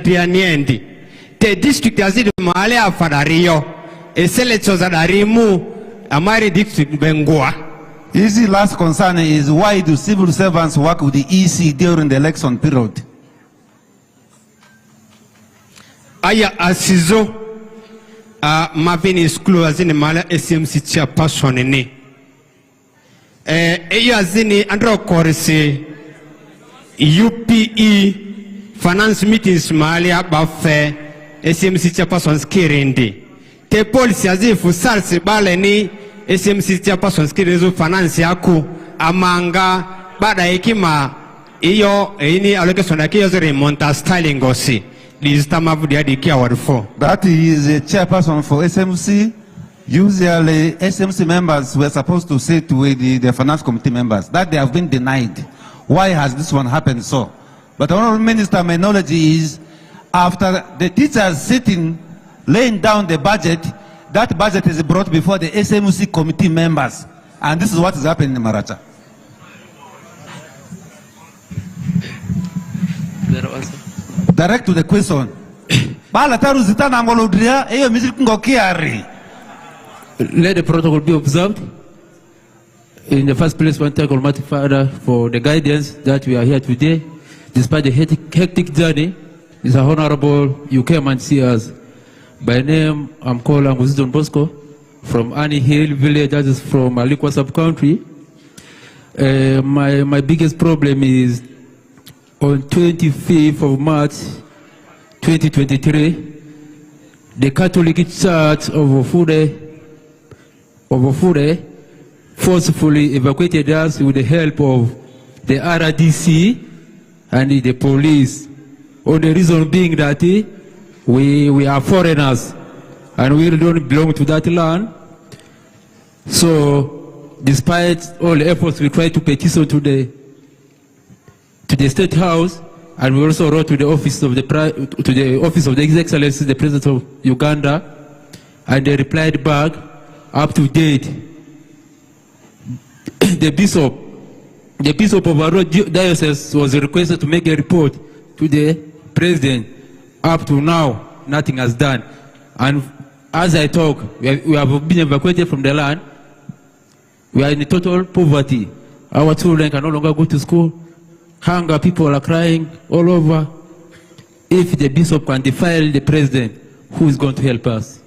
Trianiendi. The district has it Malia Fadario, a selector that Arimu, Amari district Bengoa. Easy last concern is why do civil servants work with the EC during the election period? Aya Asizo, Mavin is close in the Mala SMC chairperson in it. Eyazini andro korisi UPE finance meetings malia bafe SMC chairperson skirindi te policy azifu salsi bale ni SMC chairperson skirizo finance yaku amanga bada hekima iyo ini allocation yake yozo remonta styling gosi lista mavudi hadi kia wadfo. That is a chairperson for SMC. Usually, SMC members were supposed to sit with the finance committee members. That they have been denied. Why has this one happened so? But Honorable Minister, my knowledge is, after the teachers sitting, laying down the budget, that budget is brought before the SMC committee members. And this is what is happening in Maracha. Direct to the question. Let the protocol be observed. In the first place, I want to thank Almighty Father for the guidance that we are here today. Despite the hectic journey, it's honorable you came and see us. By name, I'm called Anguzidon Bosco from Annie Hill village, that is from Alikwa sub-country. My biggest problem is on 25th of March 2023, the Catholic Church of Ofure forcefully evacuated us with the help of the RDC and the police. On the reason being that we are foreigners and we don't belong to that land. So, despite all the efforts, we try to petition to the State House, and we also wrote to the office of His Excellency, the President of Uganda, and they replied back. Up to date, the bishop of our diocese was requested to make a report to the president. Up to now, nothing has done. And as I talk, we have been evacuated from the land. We are in total poverty. Our children can no longer go to school. Hunger, people are crying all over. If the bishop can defile the president, who is going to help us?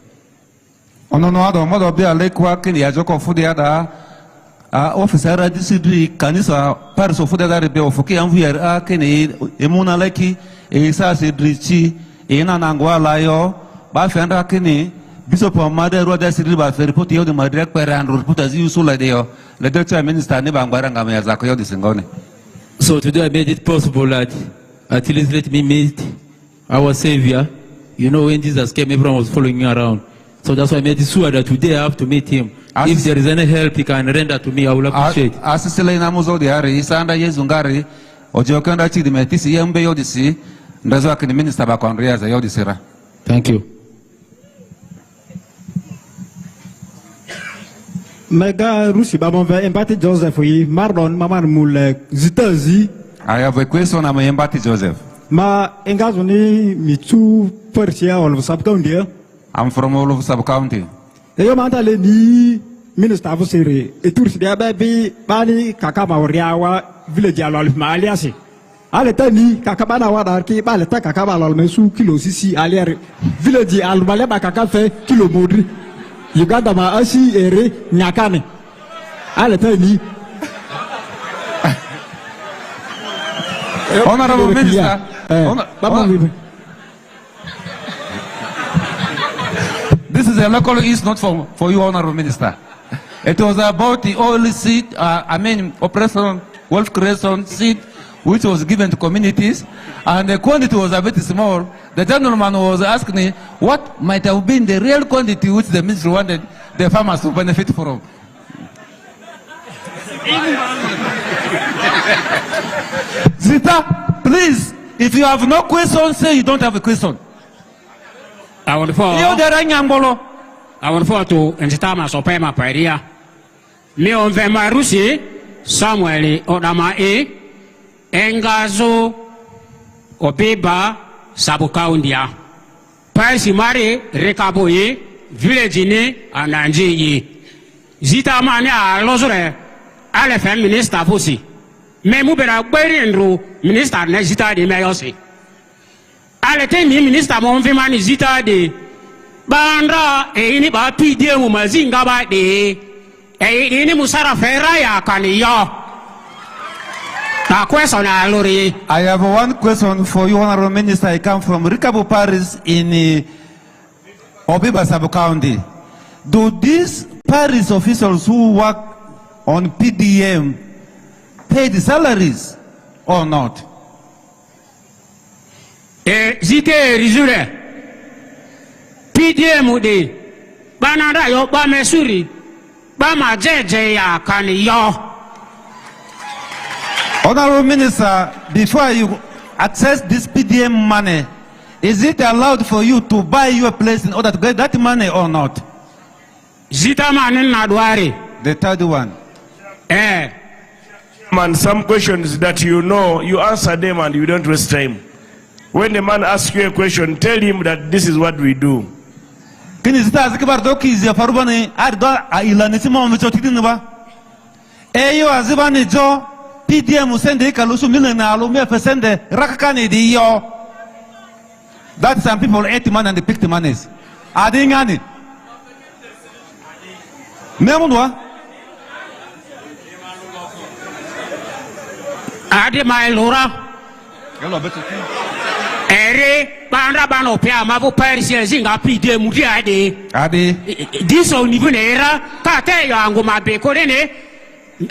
Onono modo bia lekwa kini ya joko fudi ada officer disidri kanisa parso fudi ada rebe ofuki anvuyer kini emuna leki isa sidrichi ina nangwa layo ba fenda kini bishop amade roda sidri ba report yo de madrek pere and report as you so le de le deputy minister ne bangwara ngama ya zako yo disingone. So today I made it possible that at least let me meet our savior. You know, when Jesus came, everyone was following me around. So that's why I made it sure that today I have to meet him. If there is any help he can render to me, I will appreciate. Asisile ina muzo di hari isanda yezungari ojokanda chidi metisi yembe yodisi ndazo akini minister ba kondria za yodisira. Thank you. Mega Rusi Babonve Embati Joseph yi Mardon Maman Mule Zitazi. I have a question on Embati Joseph. Ma engazoni mitu Persia all sub-county. I'm from all of sub-county. Eyo mantale ni minister of Siri. Etur sidia baby bani kakama oriawa village alol ma aliasi. Aleta ni kakabana wadarki baleta kakaba alol mesu kilo sisi aliari village almale ba kakafe kilo modri. Uganda ma asi ere nyakane. Aleta ni. Honorable Minister. This is a local issue, not for you, Honorable Minister. It was about the oil seed, Operation Wealth Creation seed, which was given to communities, and the quantity was a bit small. The gentleman was asking me what might have been the real quantity which the ministry wanted the farmers to benefit from. Zita, please, if you have no question, say you don't have a question. I want to Ntitama Sopema Paria. Leon Vema Rusi, Samuel Odama Engazo Obeba sabukaundia paisi mare rekaboye village ni ananjeyi zita mane a lozure ale fe minister fosi memu bera gberinro minister na zita de meyosi ale te ni minister mo mfi mani zita de bandra ini ba pidie mu mazinga ba de ini musara fera ya kaniyo. I have one question for you, Honorable Minister. I come from Rikabu Parish in Obiba Sub-County. Do these parish officials who work on PDM pay the salaries or not? Zike Rizure PDM de Banada yo ba mesuri ba ma jeje ya kaniyo. Honorable Minister, before you access this PDM money, is it allowed for you to buy your place in order to get that money or not? Zita manin nadwari. The third one. Man, some questions that you know, you answer them and you don't waste time. When the man asks you a question, tell him that this is what we do. Kini zita zikibar doki zia farubani ardo ilanisimo mchotidinwa. Eyo azibani jo PDM sende kalusu milena alumia pesende rakakani diyo. That some people ate money and they picked the monies. Adingani. Memunwa. Adi mailura. Ere bandra bano pia mavu persia zinga PDM di Adi. Diso nivunera kate yangu mabeko nene.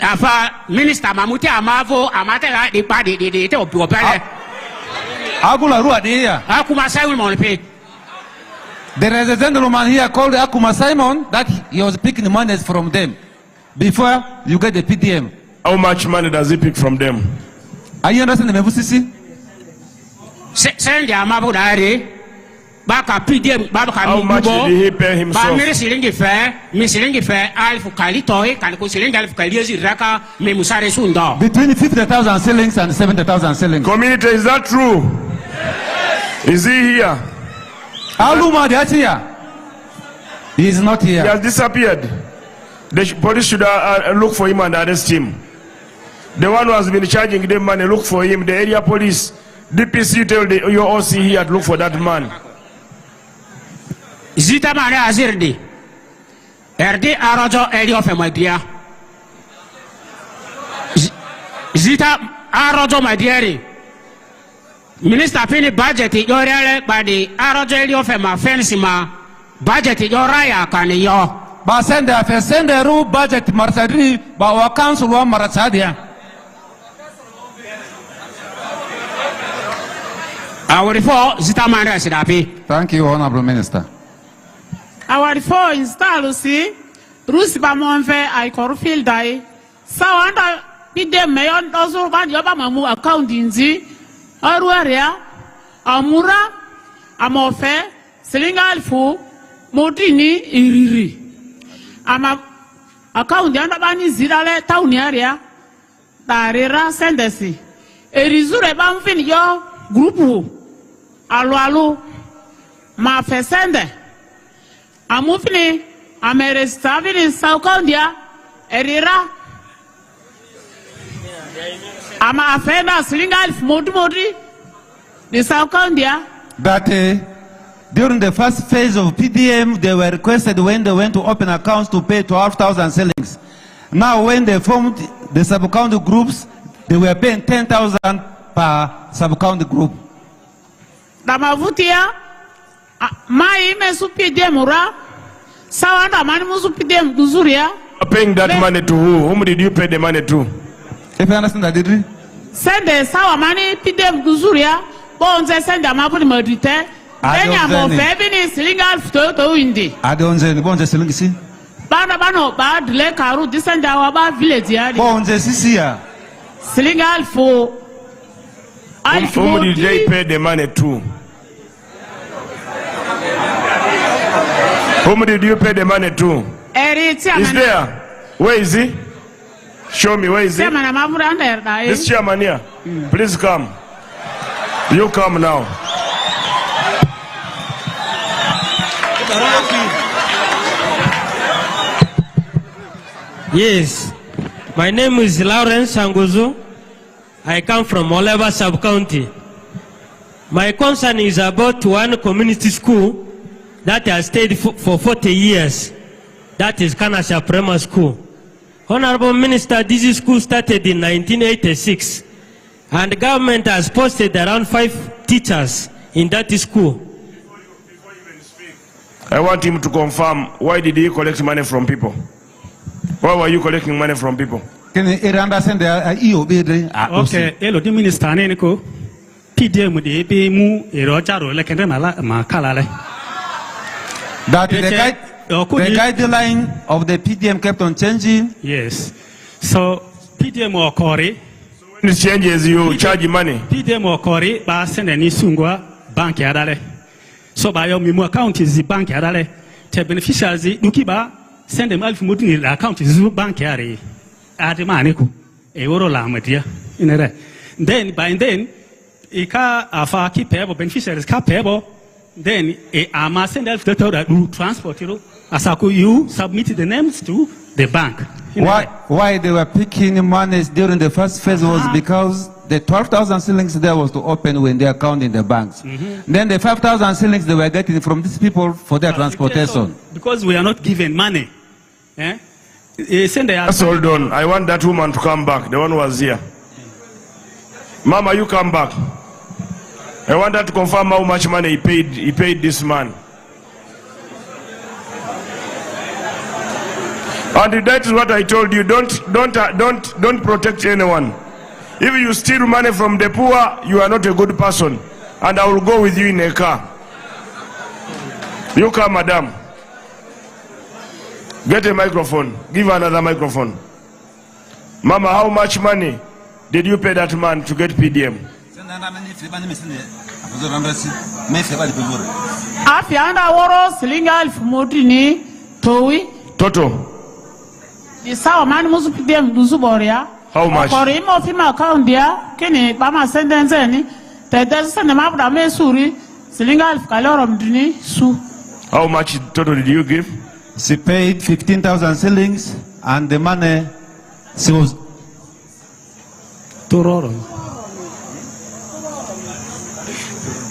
Afa minister mamuti amavo amate la di pa di te opopele. Agula rua dia. Akuma Simon pe. There is a gentleman here called Akuma Simon that he was picking the money from them before you get the PDM. How much money does he pick from them? Are you understand the Mebusisi? Send the amavo dare. Baka PDM baka how much did he pay himself? Ba mere silingi fe alfu kalitoy kaliko silingi alfu kaliezi raka me musare sunda. Between 50,000 shillings and 70,000 shillings. Community, is that true? Is he here? Aluma de here. He is not here. He has disappeared. The police should look for him and arrest him. The one who has been charging them money, look for him. The area police, DPC, tell your OC here to look for that man. Zita mane azirdi. Erdi arojo elio fe madia. Zita arojo madieri. Minister pini budget yorele badi arojo elio fe ma fensi ma budget yoraya kaniyo. Ba sende ru budget marsadri ba wa council wa marachadia. Our for zita mane asidapi. Thank you, Honorable Minister. Our four install si Rusi ba monfe ay korfil dai sawanda pide meyon dozo ban yoba mamu account inzi aruaria amura amofe selingal fu modini iriri ama account yanda bani zirale town area tarera sendesi erizure ban fin yo groupe alu ma fe sende amufini amerestavini saukondia erira ama afenda silingal modi the saukondia. That during the first phase of PDM they were requested when they went to open accounts to pay 12,000 shillings. Now when they formed the sub-county groups they were paying 10,000 per sub-county group. Damavutia mai mesu PDM ura sawanda mani musu PDM duzuria. Paying that money to who? Whom did you pay the money to? If you understand that, did you? Send the sawa mani PDM duzuria bonze send the mapuni modite then ya mo febini silingal to indi adonze ni bonze silingi si bana bano ba dile karu disenda wa ba village ya bonze sisi ya silingal fo whom did they pay the money to? Whom did you pay the money to? Is there? Where is he? Show me, where is he? This chairman here. Please come. You come now. Yes, my name is Lawrence Sangozo. I come from Oleva sub-county. My concern is about one community school that has stayed for 40 years. That is Kanasha Primary School. Honorable Minister, this school started in 1986, and the government has posted around 5 teachers in that school. I want him to confirm, why did he collect money from people? Why were you collecting money from people? Okay, hello, the minister Neneko. PDM de be mu erojaro lekende ma kalale. That the guideline of the PDM kept on changing. Yes. So PDM okori. When it changes, you charge money. PDM okori ba send any sungwa bank yadale. So by your memo account is the bank yadale. The beneficiaries nukiba send them alf mudini account is bank yare. Ade maniku. E oro la madia. Inere. Then by then ika afa ki payable beneficiaries ka payable. Then a must send elf that will transport you. Asako, you submitted the names to the bank. Why they were picking monies during the first phase was because the 12,000 shillings there was to open when they account in the banks. Then the 5,000 shillings they were getting from these people for their transportation. Because we are not given money. That's all done. I want that woman to come back, the one who was here. Mama, you come back. I want her to confirm how much money he paid this man. And that is what I told you. Don't protect anyone. If you steal money from the poor, you are not a good person. And I will go with you in a car. You come, madam. Get a microphone. Give her another microphone. Mama, how much money did you pay that man to get PDM? Afianda woro silinga elfu modrini towi. Toto. Di sawa mani musu PDM duzu boria. How much? Kori imo fima account dia kini bama sendenzeni. Tede sende mabuda me suri silinga elfu kaloro mdrini su. How much total did you give? She paid 15,000 shillings, and the money she was.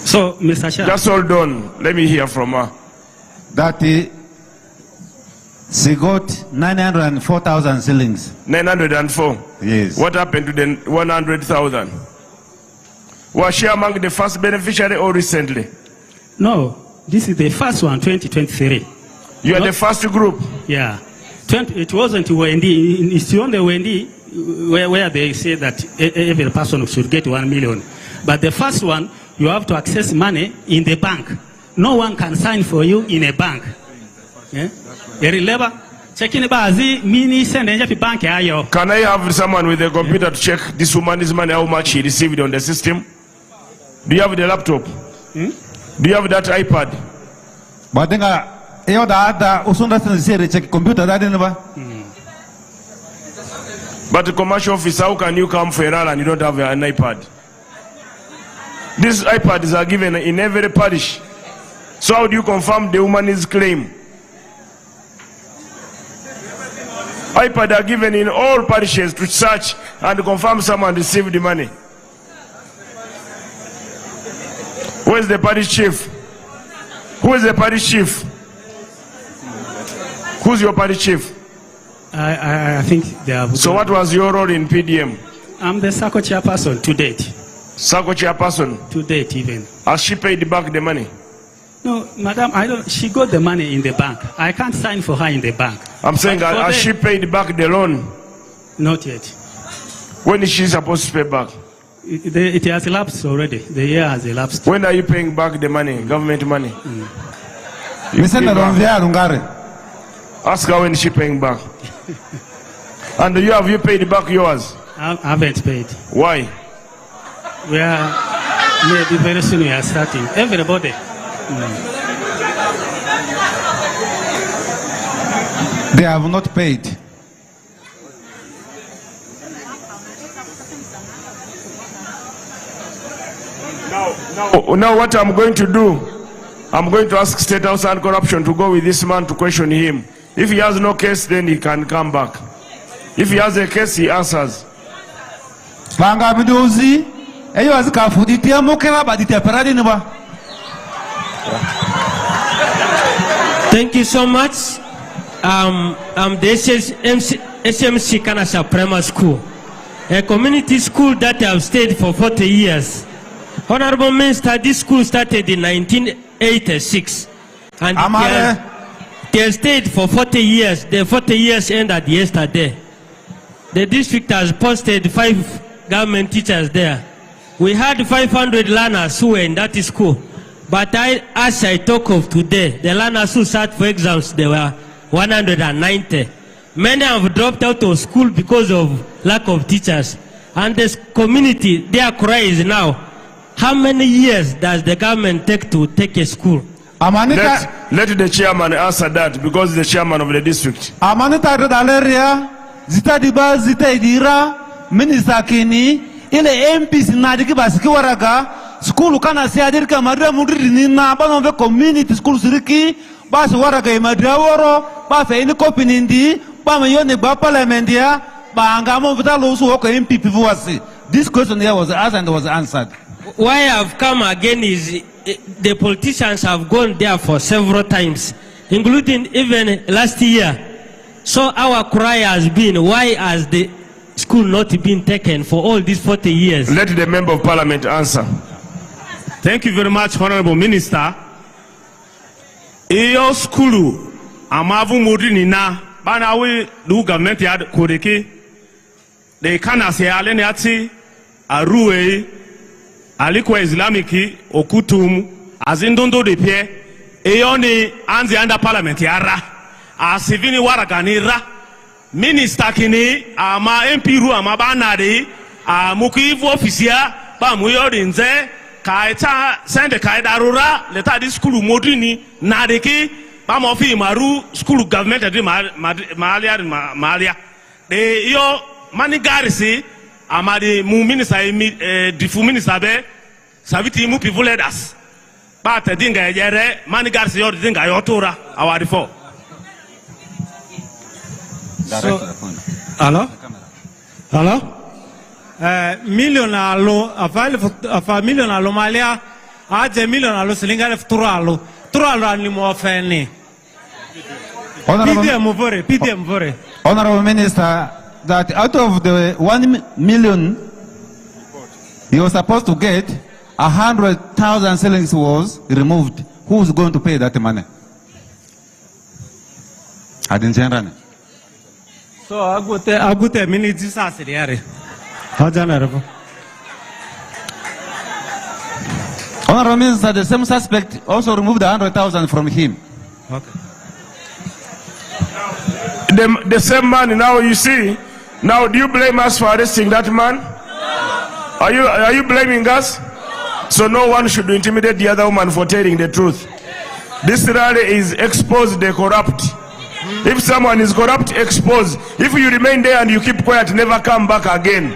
So, Mr. Chair. That's all done. Let me hear from her. That she got 904,000 shillings. 904? Yes. What happened to the 100,000? Was she among the first beneficiary or recently? No, this is the first one, 2023. You are the first group? Yeah. It wasn't Wendy. It's only Wendy where they say that every person should get 1 million. But the first one, you have to access money in the bank. No one can sign for you in a bank. Yeah? Can I have someone with a computer to check this woman's money, how much he received on the system? Do you have the laptop? Do you have that iPad? But the commercial officer, how can you come for a rally and you don't have an iPad? These iPads are given in every parish. So how do you confirm the woman's claim? iPads are given in all parishes to search and confirm someone received the money. Where's the parish chief? Who is the parish chief? Who's your parish chief? I think they have. So what was your role in PDM? I'm the SACCO chairperson to date. SACCO chairperson? To date even. Has she paid back the money? No, madam, I don't. She got the money in the bank. I can't sign for her in the bank. I'm saying, has she paid back the loan? Not yet. When is she supposed to pay back? It has elapsed already. The year has elapsed. When are you paying back the money, government money? Ask her when she paying back. And have you paid back yours? I haven't paid. Why? We are maybe very soon we are starting. Everybody. They have not paid. Now what I'm going to do, I'm going to ask State House Anti-Corruption to go with this man to question him. If he has no case, then he can come back. If he has a case, he answers. Banga bidozi, eyo azikafu ditia mokera ba ditia paradi niba. Thank you so much. I'm the SMC Kanasa Primary School, a community school that I've stayed for 40 years. Honorable Minister, this school started in 1986, and they have stayed for 40 years. The 40 years ended yesterday. The district has posted 5 government teachers there. We had 500 learners who were in that school. But as I talk of today, the learners who sat for exams, they were 190. Many have dropped out of school because of lack of teachers. And this community, their cry is now, how many years does the government take to take a school? Let the chairman answer that, because the chairman of the district. Amanita Daleria, Zita Diba, Zita Idira, Minister Kini, ile MPs nadiki basiki waraga, school kana siadirka madra mudri na bano ve community school siriki, bas waraga imadra woro, ba fe ini kopi nindi, ba mayone ba parliamentia, ba angamo vita losu woko MP pivuasi. This question here was asked and was answered. Why I've come again is the politicians have gone there for several times, including even last year. So our cry has been, why has the school not been taken for all these 40 years? Let the member of parliament answer. Thank you very much, Honorable Minister. Iyo skulu amavu modini na bana we du government ya kodeke de kana se alene ati aruwe alikwa islamiki okutum azindondo de pie iyo ni anzi under parliament yara asivini waragani ra minister kini ama MP ru ama bana de mukivu ofisia ba muyori nze kaita sende kaidarura leta di skulu modini na deki ba mo fi maru skulu government de malia de yo manigarisi amadi mu minister difu minister be saviti mu people leaders ba te dinga yere manigarisi yo dinga yotura awari fo. So, hello? Million alo afa million alo malia aje million alo silinga turalo ani mo feni PDM vore. Honorable Minister, that out of the 1 million you were supposed to get, 100,000 shillings was removed. Who's going to pay that money? So agute mini disas riare. Honorable Minister, the same suspect also removed 100,000 from him. Okay. The same man now, you see, now do you blame us for arresting that man? No. Are you blaming us? No. So no one should intimidate the other woman for telling the truth. This rally is expose the corrupt. If someone is corrupt, expose. If you remain there and you keep quiet, never come back again.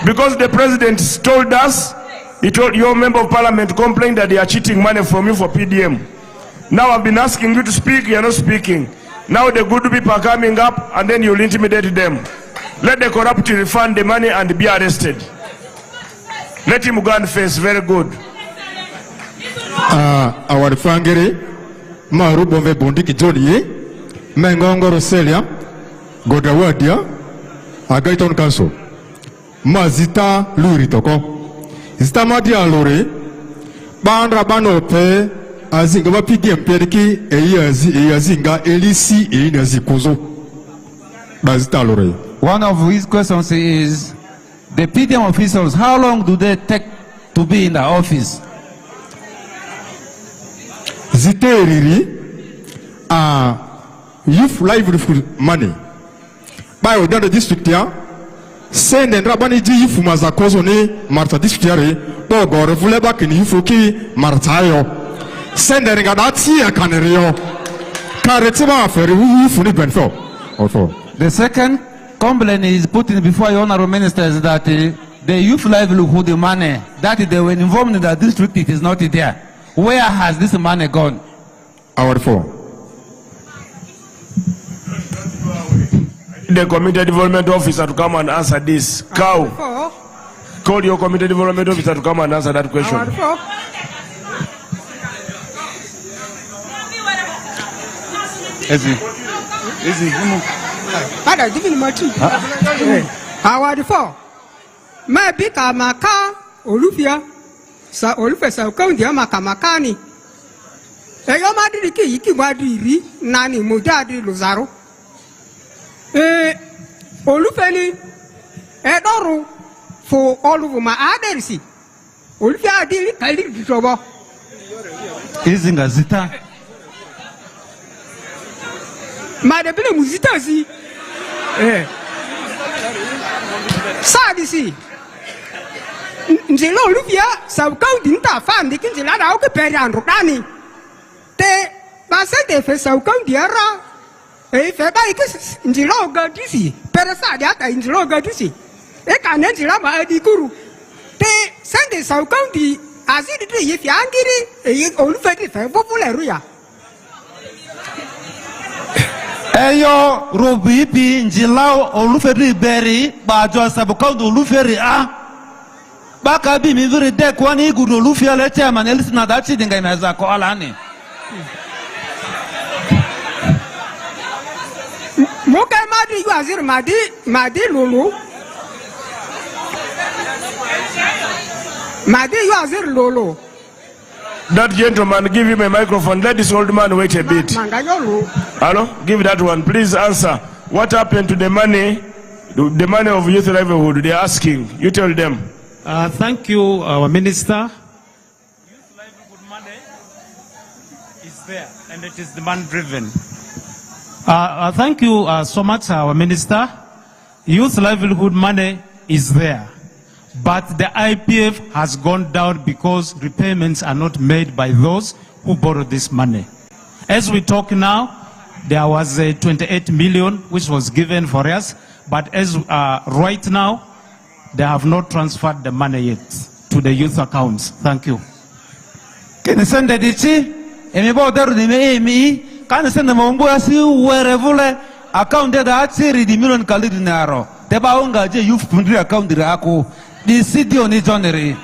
Because the president told us, he told your member of parliament complained that they are cheating money from you for PDM. Now I've been asking you to speak, you're not speaking. Now the good people are coming up and then you'll intimidate them. Let the corrupt refund the money and be arrested. Let him go and face, very good. Our fangere, Marubombe Bondiki Jodi, Mengongo Roselia, Godawadia, Agaiton Council, Mazita Luritoko. Zita Madia Lore, Bandra Banope, Azinga PDM Periki, Eyazinga, Elisi, Eyazi Mazita Lore. One of his questions is, the PDM officials, how long do they take to be in the office? Ziteriri, youth livelihood money. By within the district here, send and Rabani G for Mazakozone, Marta District, Bogo, Fulebak in Yufuki, Martayo. Send and Gadati a Canario. Caretiba for Yufuni Benfo. The second complaint is put in before your honorable ministers that the youth livelihood money that they were involved in the district, it is not there. Where has this money gone? Our 4. The community development officer to come and answer this. Cow. Call your community development officer to come and answer that question. Our 4. My big Maka, Olufia, Sa Olufesa, County Makamacani. Eyomadiki, Ikiwadi, Nani, Mujadi, Luzaro. Olufeni, Edoru, for all of my agency. Olufia did it, trouble. Isn't a zita. Madame Muzitasi. Sadisi. Njelo Olufia, Saucounty, Fan, the Kinzilla, Occupy and Rotani. Te Basset, Saucounty, if I buy this in the logo, dizzy, Perasada in the logo, dizzy. They can enter the Guru. They send the South County as it is if you are getting a old fatty popular area. Eyo Robipi, Njilao, Oluferi Berry, Bajo Sabukondo Luferia. Bakabi, mi very deck one good Olufia letter, and Ellis Nadachi, the game as a Koalani. Moka Madi, you are Madi Lulu. Madi, you are Lolo. That gentleman, give him a microphone. Let this old man wait a bit. Hello? Give that one. Please answer. What happened to the money of youth livelihood? They're asking. You tell them. Thank you, our minister. Youth livelihood money is there, and it is demand-driven. Thank you so much, our minister. Youth livelihood money is there, but the IPF has gone down because repayments are not made by those who borrowed this money. As we talk now, there was 28 million which was given for us, but as right now, they have not transferred the money yet to the youth accounts. Thank you. Can you send the DT? Can you send the Mombuasi wherever account that the million Kalidinaro? The Baunga youth Pundri account Rako, the city on its honorary.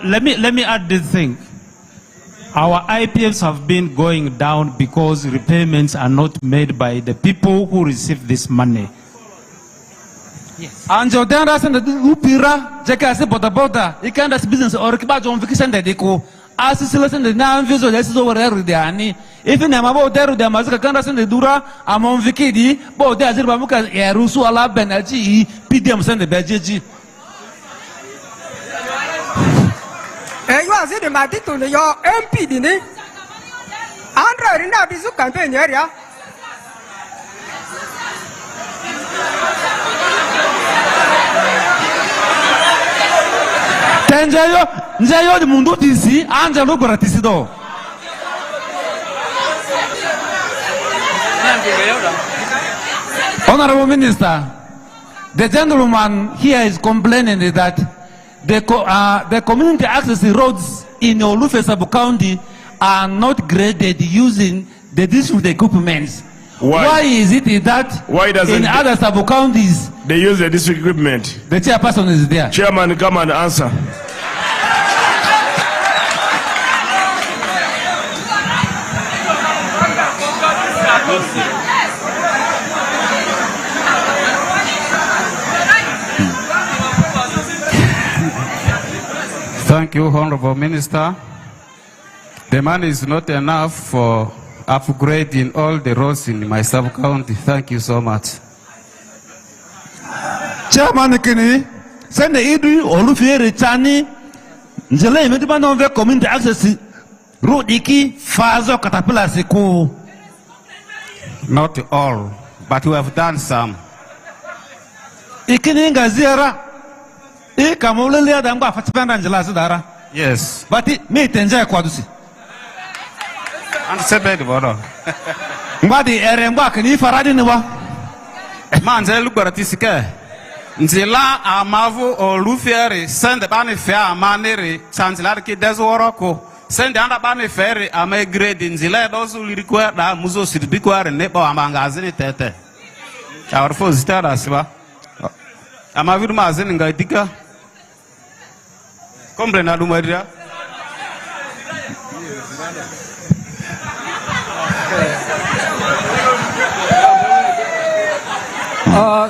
Let me add this thing. Our IPFs have been going down because repayments are not made by the people who receive this money. Yes. And Jordan and the Upira, Jacka Bota, you can't as business or Kibajon vacation that they go. As a lesson, the non visual lessons over every day. If in about there, the Mazaka Candas and the Dura, among Vikidi, both the Azibamuka, Erusu, Ala Benaji, PDM send the Beji. You are saying my title, your MP, didn't it? Andra, in that campaign area. Njayo the Mundo TC, Angelo Gratisido. Honorable Minister, the gentleman here is complaining that the community access roads in Olufe Sub-County are not graded using the district equipment. Why is it that in other sub-counties they use the district equipment? The chairperson is there. Chairman, come and answer. Thank you, Honorable Minister. The money is not enough for upgrading all the roads in my sub-county. Thank you so much. Chairman Kini, send the Idri Olufe Richani, Njele Mediban of community access road iki Fazo Caterpillar Siku. Not all, but we have done some. Ikini Ngazira. Yes. But it may tenja kwadusi. And sebed bono. Ngwadi erengwa kini faradi ni wa. Manze lugaratisike. Nzila amavu o lufiere sende bani fe amanere chanzila ki desworoko. Sende anda bani fere ame grade nzila dozu lirikwa da muzo sidibikwa ne ba amangazini tete. Chawarfo zitara siba. Amaviru mazini ngaidika. Comprenda lumadia.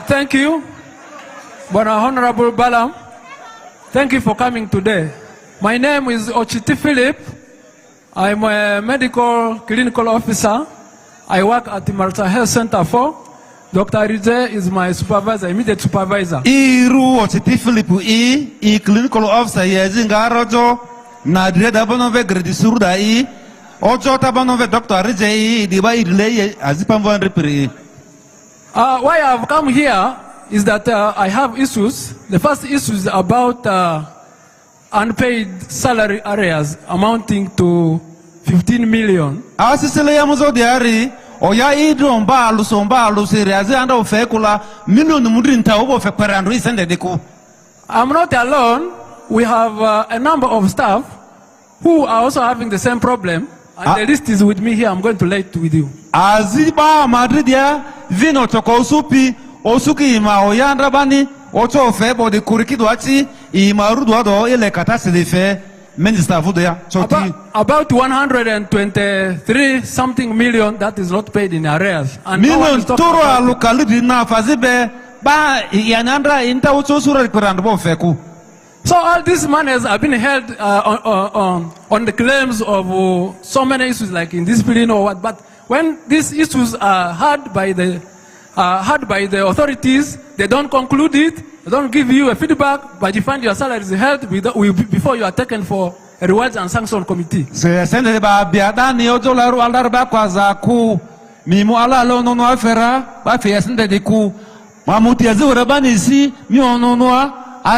Thank you, Bwana Honorable Balam. Thank you for coming today. My name is Ochiti Philip. I'm a medical clinical officer. I work at the Maracha Health Center 4. Dr. Rije is my supervisor, immediate supervisor. Iru Ochiti Philip I clinical officer yezinga rojo na direda bonove gredi surda I ojo tabonove Dr. Rije I diba idle azipamvo repri. Why I've come here is that I have issues. The first issue is about unpaid salary areas amounting to 15 million. Asisele ya muzo diari oya idro mbalu seriazi anda ofekula million mudri nta obo fekperando isende deku. I'm not alone. We have a number of staff who are also having the same problem. And the list is with me here. I'm going to lay it with you. Aziba Madridia vino toko usupi osuki ima oyandra bani ocho febo de kurikido achi imarudu ado ile katasi de fe minister fudo choti about 123 something million that is not paid in arrears. And million toro alukalidi na fazibe ba yanandra inta ocho sura kurando feku. So all these monies have been held on the claims of so many issues like indiscipline or what. But when these issues are heard by the authorities, they don't conclude it, they don't give you a feedback, but you find your salary is held before you are taken for a rewards and sanction committee. Se sende ba biadani ojola ru aldar ba kwaza ku mimu ala lo no afera ba fe sende de ku mamuti azura bani si mi ono This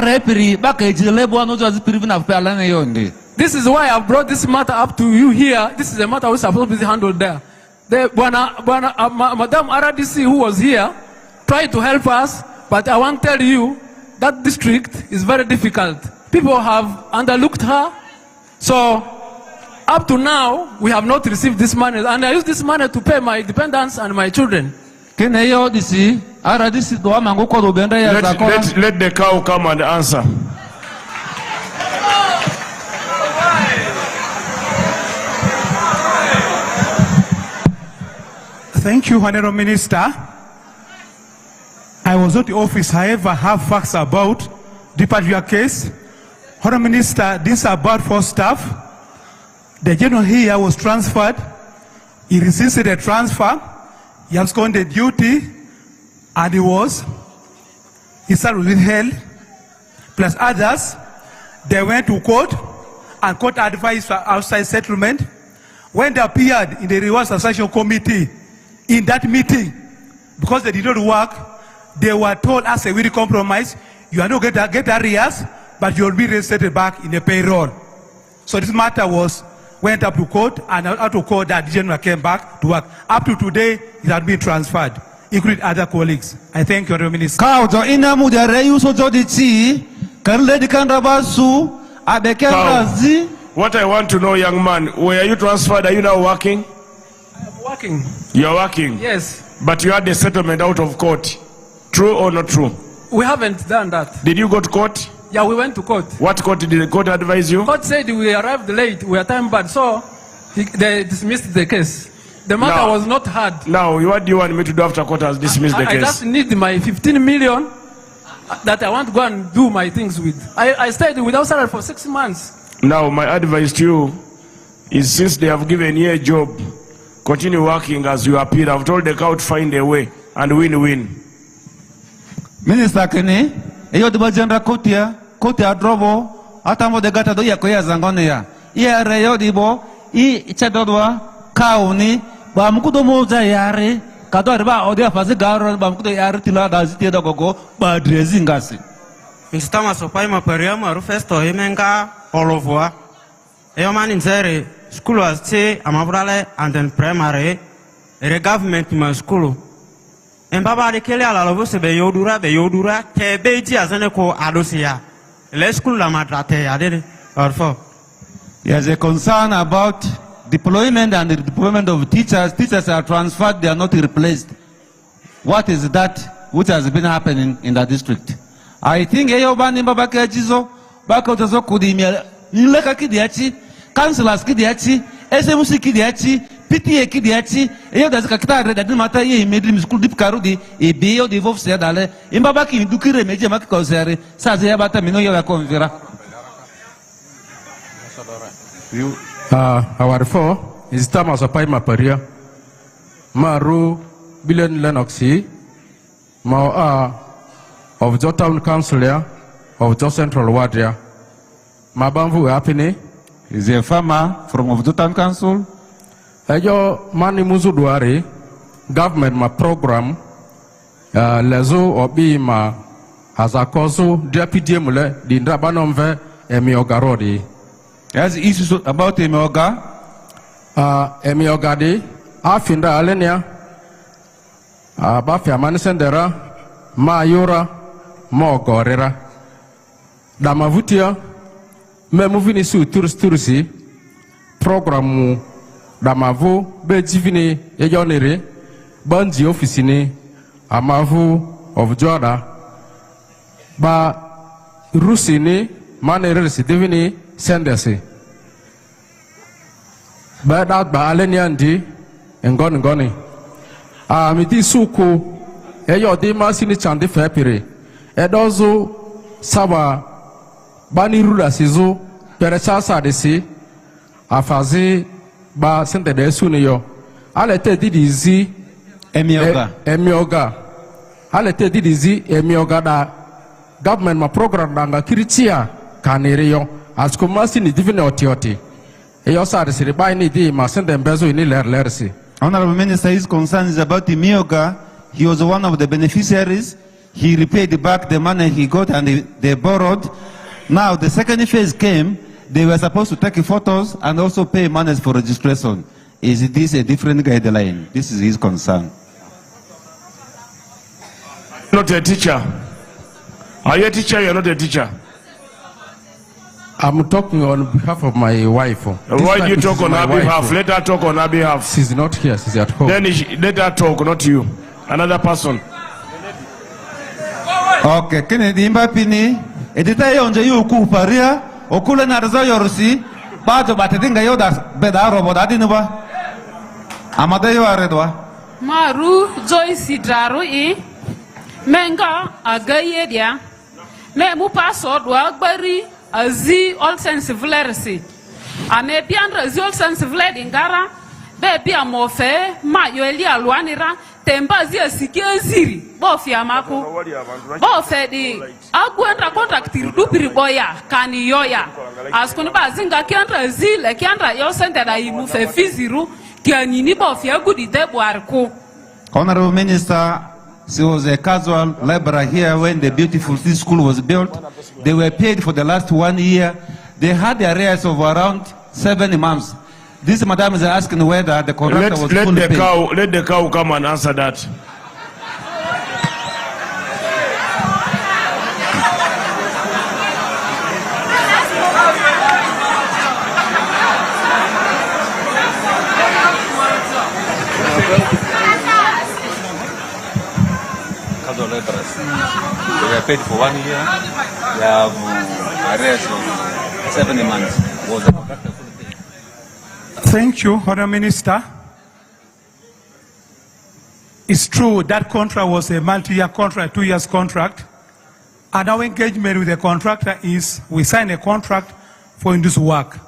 is why I've brought this matter up to you here. This is a matter which is supposed to be handled there. Madam RDC, who was here, tried to help us, but I want to tell you that district is very difficult. People have underlooked her. So up to now, we have not received this money. And I use this money to pay my dependents and my children. Let the cow come and answer. Thank you, Honorable Minister. I was not the office, however, I have facts about the particular case. Honorable Minister, this is about 4 staff. The general here was transferred. He resisted the transfer. He absconded duty, and he started with hell, plus others. They went to court, and court advised for outside settlement. When they appeared in the Reward Association Committee, in that meeting, because they did not work, they were told as a very compromise, you are not going to get arrears, but you will be reinstated back in the payroll. So this matter went up to court, and out of court, that general came back to work. Up to today, it had been transferred, including other colleagues. I thank you, Honorable Minister. What I want to know, young man, where you transferred? Are you now working? I am working. You are working? Yes. But you had the settlement out of court. True or not true? We haven't done that. Did you go to court? Yeah, we went to court. What court did the court advise you? Court said we arrived late, we are time bad, so they dismissed the case. The matter was not heard. Now, what do you want me to do after court has dismissed the case? I just need my 15 million that I want to go and do my things with. I stayed without salary for 6 months. Now, my advice to you is, since they have given you a job, continue working as you appear. I've told the court find a way and win-win. Minister Kene, eyo diba general kotia drobo, atamo de gata do yakoya zangone ya. Iya reyo dibo, chadodwa, kauni, ba mkudo moja yare, kato ariba odia fasi garo, ba mkudo yare tila gaziti edo gogo, ba drezi ngasi. Mr. Masopai maperiama rufesto himenga olovoa. Eyo mani nzere, school was amabulale and then primary. re government ma school en baba de kele ala lo se be yodura te beji azane ko adosia le school la matrate ya de orfo. There's a concern about deployment and the deployment of teachers. Teachers are transferred, they are not replaced. What is that which has been happening in the district? I think Eyobani Babaka Jizo, Bakotazo Kudimia, Nileka Kidiachi, councillors Kidiachi, SMC Kidiachi, PTA Kidiachi, Eyodas Kakata, that matter, he made him school deep Karudi, a Bio de Vov Sedale, in Babaki, Dukire, Major Makosari, Sazayabata Minoya Convera. Our four is Thomas Opaima Paria, Maru, Billion Lennoxy, Mao of Jo Town Councillor of Jo Central Wadia, Mabamvu Apine is a farmer from of Jo Town Council. Ayo Mani Muzuduari, government ma program, Lezo Obi ma Azakozo, Deputy Mule, the Drabanomve, Emiogarodi. There's issues about Emioga. Emiogadi, Afinda Alenia, Bafia Manisendera, Mayura, Mogorera, Damavutia, Memuvinisu Tursi, Programu, Damavu, Bejivini, Ejonere, Banji Officini, Amavu of Joda, Ba Rusini, Maneresi Divini, Sendesi. Bad out by Aleniandi and Goni. Miti Suku, Eyo de Masini Chandi Fepire, Edozo Sawa Bani Rula Sizu, Perechasa de Si, Afazi Ba Sente de Sunio, Alete Didizi, Emioga, Alete Didizi, Emioga da government ma program danga Kiritia, Canerio, as Kumasini Divine Otioti. Honorable Minister, his concern is about the Mioga. He was one of the beneficiaries. He repaid back the money he got and they borrowed. Now the second phase came. They were supposed to take photos and also pay money for registration. Is this a different guideline? This is his concern. Not a teacher. Are you a teacher? You're not a teacher. I'm talking on behalf of my wife. Why do you talk on her behalf? Let her talk on her behalf. She's not here, she's at home. Then let her talk, not you. Another person. Okay, Kennedy Mbapini, edita yonje yuku paria, okule na rezo yorusi, bajo batetinga yoda bedaro bodadinuba. Amade yo aredwa. Maru Joyce Draru I Menga Agayedia Me Mupaso Dwagbari Azi all sensibility. Ane biandra zi all sensibility ngara be bia mofe ma yoeli alwanira temba zi asiki aziri bo fia mako bo fe di agwenda contract dupiri boya kani yoya askuni ba zinga kiandra zi le kiandra yo sente da imu fe fiziru kianini bo fia gudi de boarko. Honorable Minister, she was a casual laborer here when the beautiful school was built. They were paid for the last 1 year. They had the arrears of around 7 months. This madam is asking whether the contractor was fully paid. Let the cow come and answer that. They were paid for 1 year. They have arrears of 7 months. Was the contractor fully paid? Thank you, Honourable Minister. It's true that contract was a multi-year contract, 2 years contract. And our engagement with the contractor is we sign a contract for this work.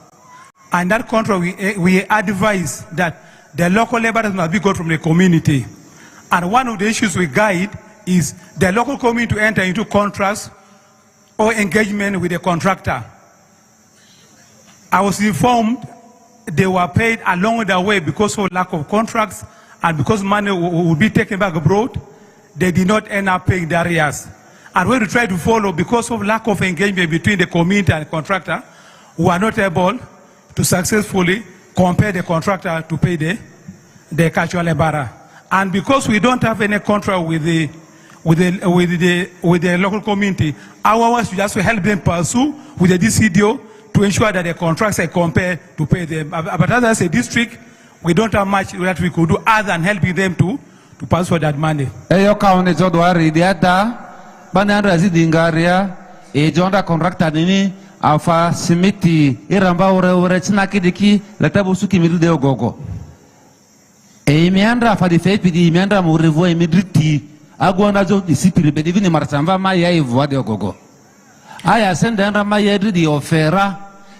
And that contract we advise that the local laborers must be got from the community. And one of the issues we guide is the local community to enter into contracts or engagement with the contractor. I was informed they were paid along the way because of lack of contracts and because money would be taken back abroad. They did not end up paying the arrears. And when we try to follow, because of lack of engagement between the community and the contractor, we are not able to successfully compel the contractor to pay the the casual laborer. And because we don't have any contract with the local community, our work is just to help them pursue with the DCDO to ensure that the contracts are compared to pay them. But as a district, we don't have much that we could do other than helping them to pass for that money. Eyo kaone jodwari diata bananda zidingaria jonda contractor nini afa simiti iramba ore china kidiki latabu suki midude ogogo. Miandra fa di fepidi miandra murevo emidriti agwana jo disipiri bedivini marsamba maya ivoade ogogo. Aya senda andra maya di ofera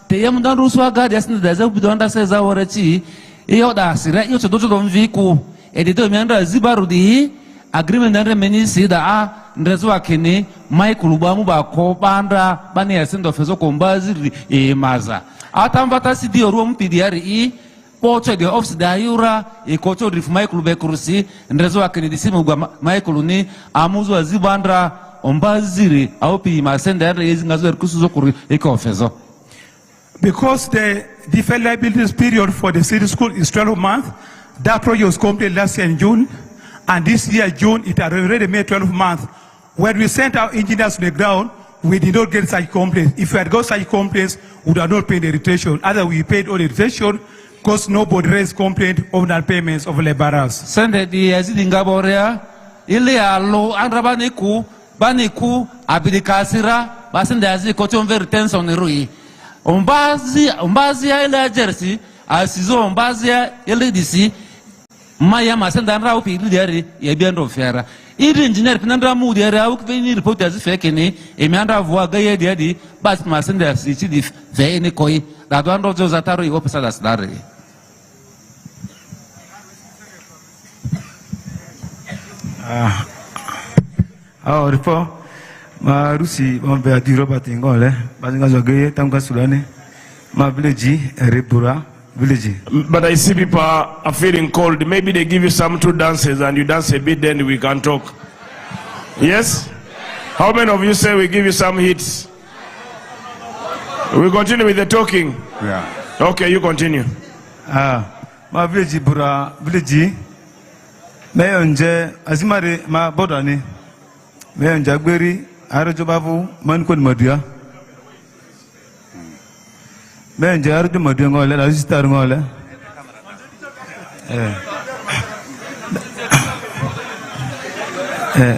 te yamdan ruswa gadi asna daza bidonda seza orechi iyo da sira iyo chodojo don viku edito miandra zibarudi agreement andre menisi da ndrezo akini Michael bamu ba ko banda bani yasendo fezo kombazi maza atamvata sidi oruo mpidiari pocho de office da yura kocho rif Michael be kursi ndrezo akini disimu gwa Michael ni amuzo azibandra ombaziri au pi masenda yezingazo erkusuzo kuri ekofezo. Because the deferred liabilities period for the city school is 12 months, that project was completed last year in June, and this year June it had already made 12 months. When we sent our engineers to the ground, we did not get such complaints. If we had got such complaints, we would have not paid the retention. Either we paid all the retention because nobody raised complaint of non-payments of laborers. Sende di yazidi ngaborea ile alo andrabaniku baniku abidikasira basende yazi kochomve retention rui. Ombazi ya ile jersey asizo ombazi ya ile disi maya masenda nra upi diari ya biando fiara iri engineer pinandra mu diari au kveni report as fake ni emiandra voa gaye diadi bas masenda asichi di fe ni koi da doando jo zataro i opesa das dare. Ripo ma rusi ma be adiro batingole bazinga zoge tamka sulane ma village rebura village. But I see people are feeling cold. Maybe they give you some two dances and you dance a bit, then we can talk. Yes? How many of you say we give you some hits? We continue with the talking. Yeah. Okay, you continue. Ma village bura village me onje azimare ma bodani me onje agberi arjo babu man kon madia me onje arjo madia ngole la sister ngole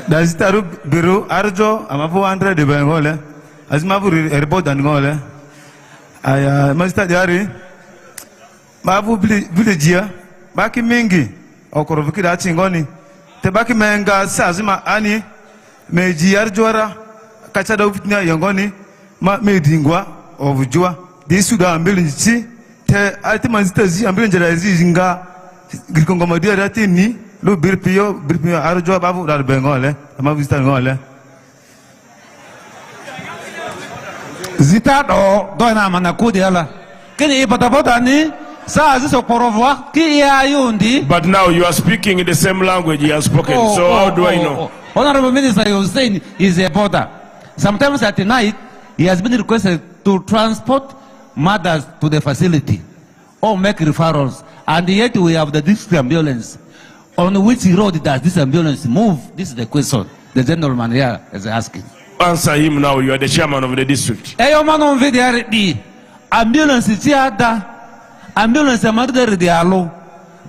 da sister biro arjo amafu 100 de ngole azimabu erbodan ngole aya master diari mabu village baki mingi okorovikira chingoni tebaki menga sazima ani meji arjora kachada ufitnya yongoni ma medingwa ovujwa disuda ambilinchi te altimanzita zi ambilinjera zi zinga grikongo madia ratini lo birpio arjwa babu dal bengole ama vista ngole zita do na mana kudi ala kini ibada ni. But now you are speaking in the same language he has spoken. So how do I know? Honorable Minister, you was saying is a border. Sometimes at night, he has been requested to transport mothers to the facility or make referrals. And yet we have the district ambulance. On which road does this ambulance move? This is the question the gentleman here is asking. Answer him now. You are the chairman of the district. Ambulance is here. Ambulance amadere de alo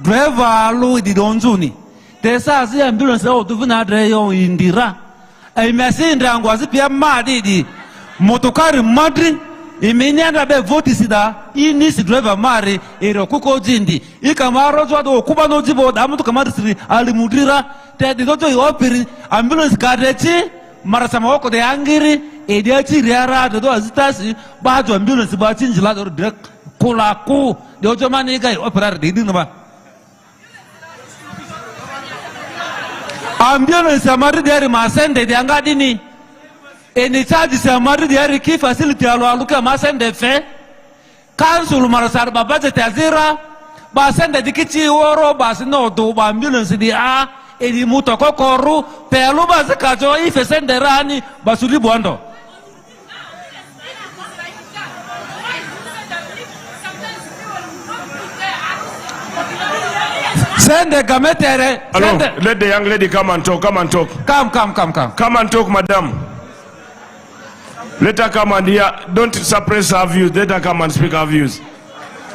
driver alo di donjuni te sa si ambulance o tu vina dre yo indira e mesi ndrango asi pia madi di motokari madri iminyanda be voti sida ini si driver mari ero kuko jindi ikamaro jwa do kuba no jibo da mutu kamari siri ali mudira te di dojo opiri ambulance kadechi marasa mawoko de angiri e dia chi riara do azitasi ba jo ambulance ba chinjila do direct kulaku de ojo mani gai operar de dinba ambulance amari de ma sende de angadi ni eni charge samari de ki facility alo aluka ma sende fe council marasar ba budget azira ba sende dikichi woro ba sino do ba ambulance di a eni mutoko koru pelu ba zakajo ife sende rani basuli bondo. Send the gametere. Hello, let the young lady come and talk. Come and talk. Come. Come and talk, madam. Let her come and hear. Don't suppress her views. Let her come and speak her views.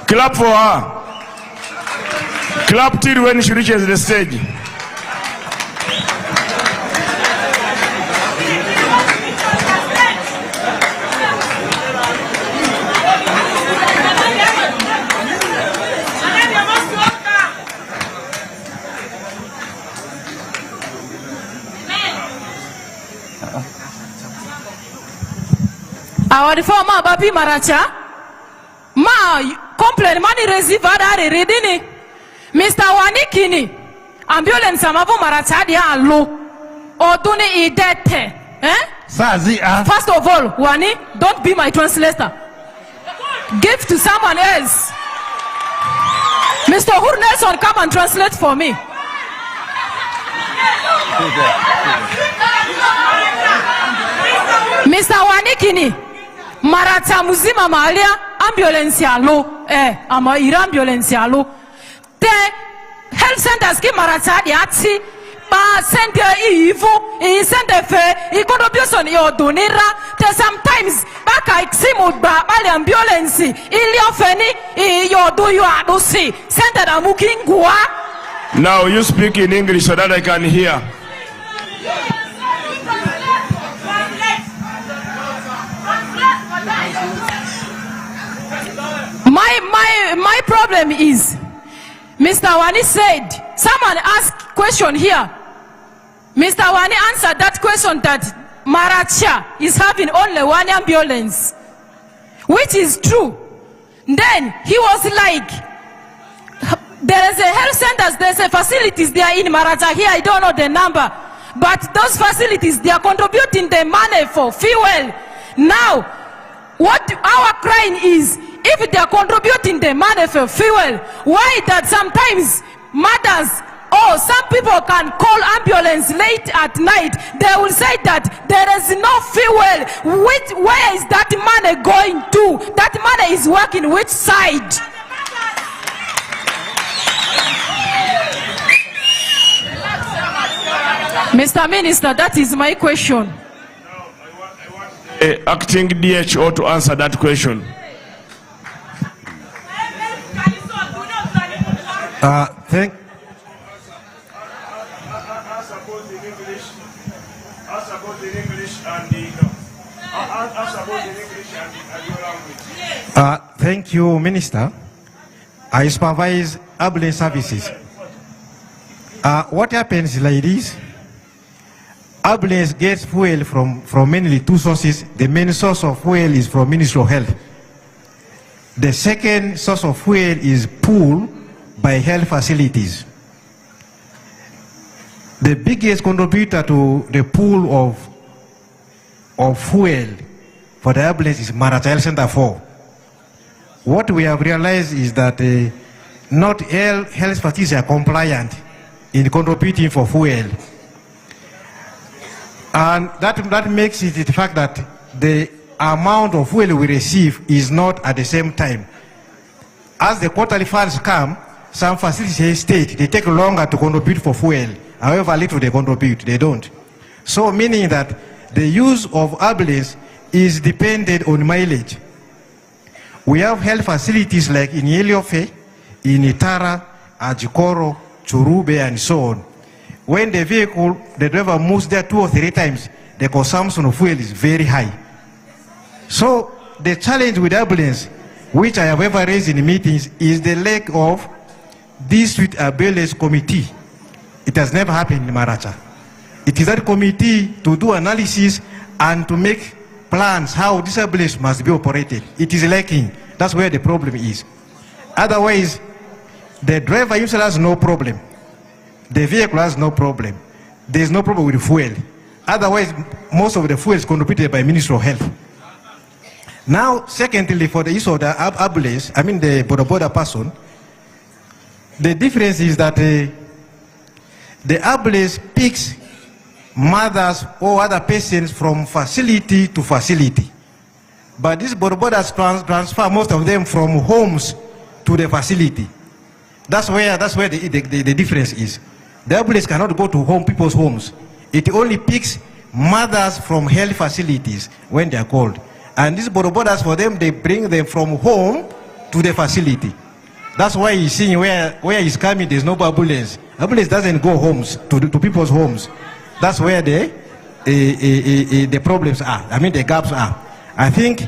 Clap for her. Clap till when she reaches the stage. Our reformer Babi Maracha, ma complain money receive ada redini, Mr. Wanikini, ambulance amavu Maracha dia allo, oduni idete, First of all, Wani, don't be my translator. Give to someone else. Mr. Hurnelson, come and translate for me. Mr. Wanikini. Maracha muzima mahalia ambulance yalo ama ira ambulance yalo te health centers ki Maracha diati ba center ivu in center fe contribution yo donera te sometimes baka iksimu ba bali ambulance ili ofeni yo do you adosi center da mukingwa. Now you speak in English so that I can hear. My problem is, Mr. Wani said, someone asked question here. Mr. Wani answered that question that Maracha is having only one ambulance, which is true. Then he was like, there is a health centers, there's a facilities there in Maracha here, I don't know the number, but those facilities, they are contributing the money for fuel. Now, what our crying is, if they are contributing the money for fuel, why that sometimes mothers or some people can call ambulance late at night, they will say that there is no fuel. Where is that money going to? That money is working which side? Mr. Minister, that is my question. Acting DHO to answer that question. Thank. Thank you, Minister. I supervise ambulance services. What happens, ladies? Ambulance gets fuel from mainly two sources. The main source of fuel is from Ministry of Health. The second source of fuel is pooled by health facilities. The biggest contributor to the pool of fuel for the ambulance is Maracha Health Center 4. What we have realized is that not all health facilities are compliant in contributing for fuel. And that makes it the fact that the amount of fuel we receive is not at the same time. As the quarterly funds come, some facilities state they take longer to contribute for fuel. However little they contribute, they don't. So meaning that the use of ambulance is dependent on mileage. We have health facilities like in Yeliofe, in Itara, Ajikoro, Churube, and so on. When the vehicle, the driver moves there 2 or 3 times, the consumption of fuel is very high. So the challenge with ambulance, which I have ever raised in meetings, is the lack of district ambulance committee. It has never happened in Maracha. It is that committee to do analysis and to make plans how this ambulance must be operated. It is lacking. That's where the problem is. Otherwise, the driver himself has no problem. The vehicle has no problem. There is no problem with the fuel. Otherwise, most of the fuel is contributed by Ministry of Health. Now, secondly, for the issue of the ambulance, I mean the border person, the difference is that the ambulance picks mothers or other patients from facility to facility. But these borders transfer most of them from homes to the facility. That's where the difference is. The ambulance cannot go to people's homes. It only picks mothers from health facilities when they are called. And these borders for them, they bring them from home to the facility. That's why he's seeing where he's coming, there's no ambulance. Ambulance doesn't go homes to people's homes. That's where the problems are. I mean, the gaps are. I think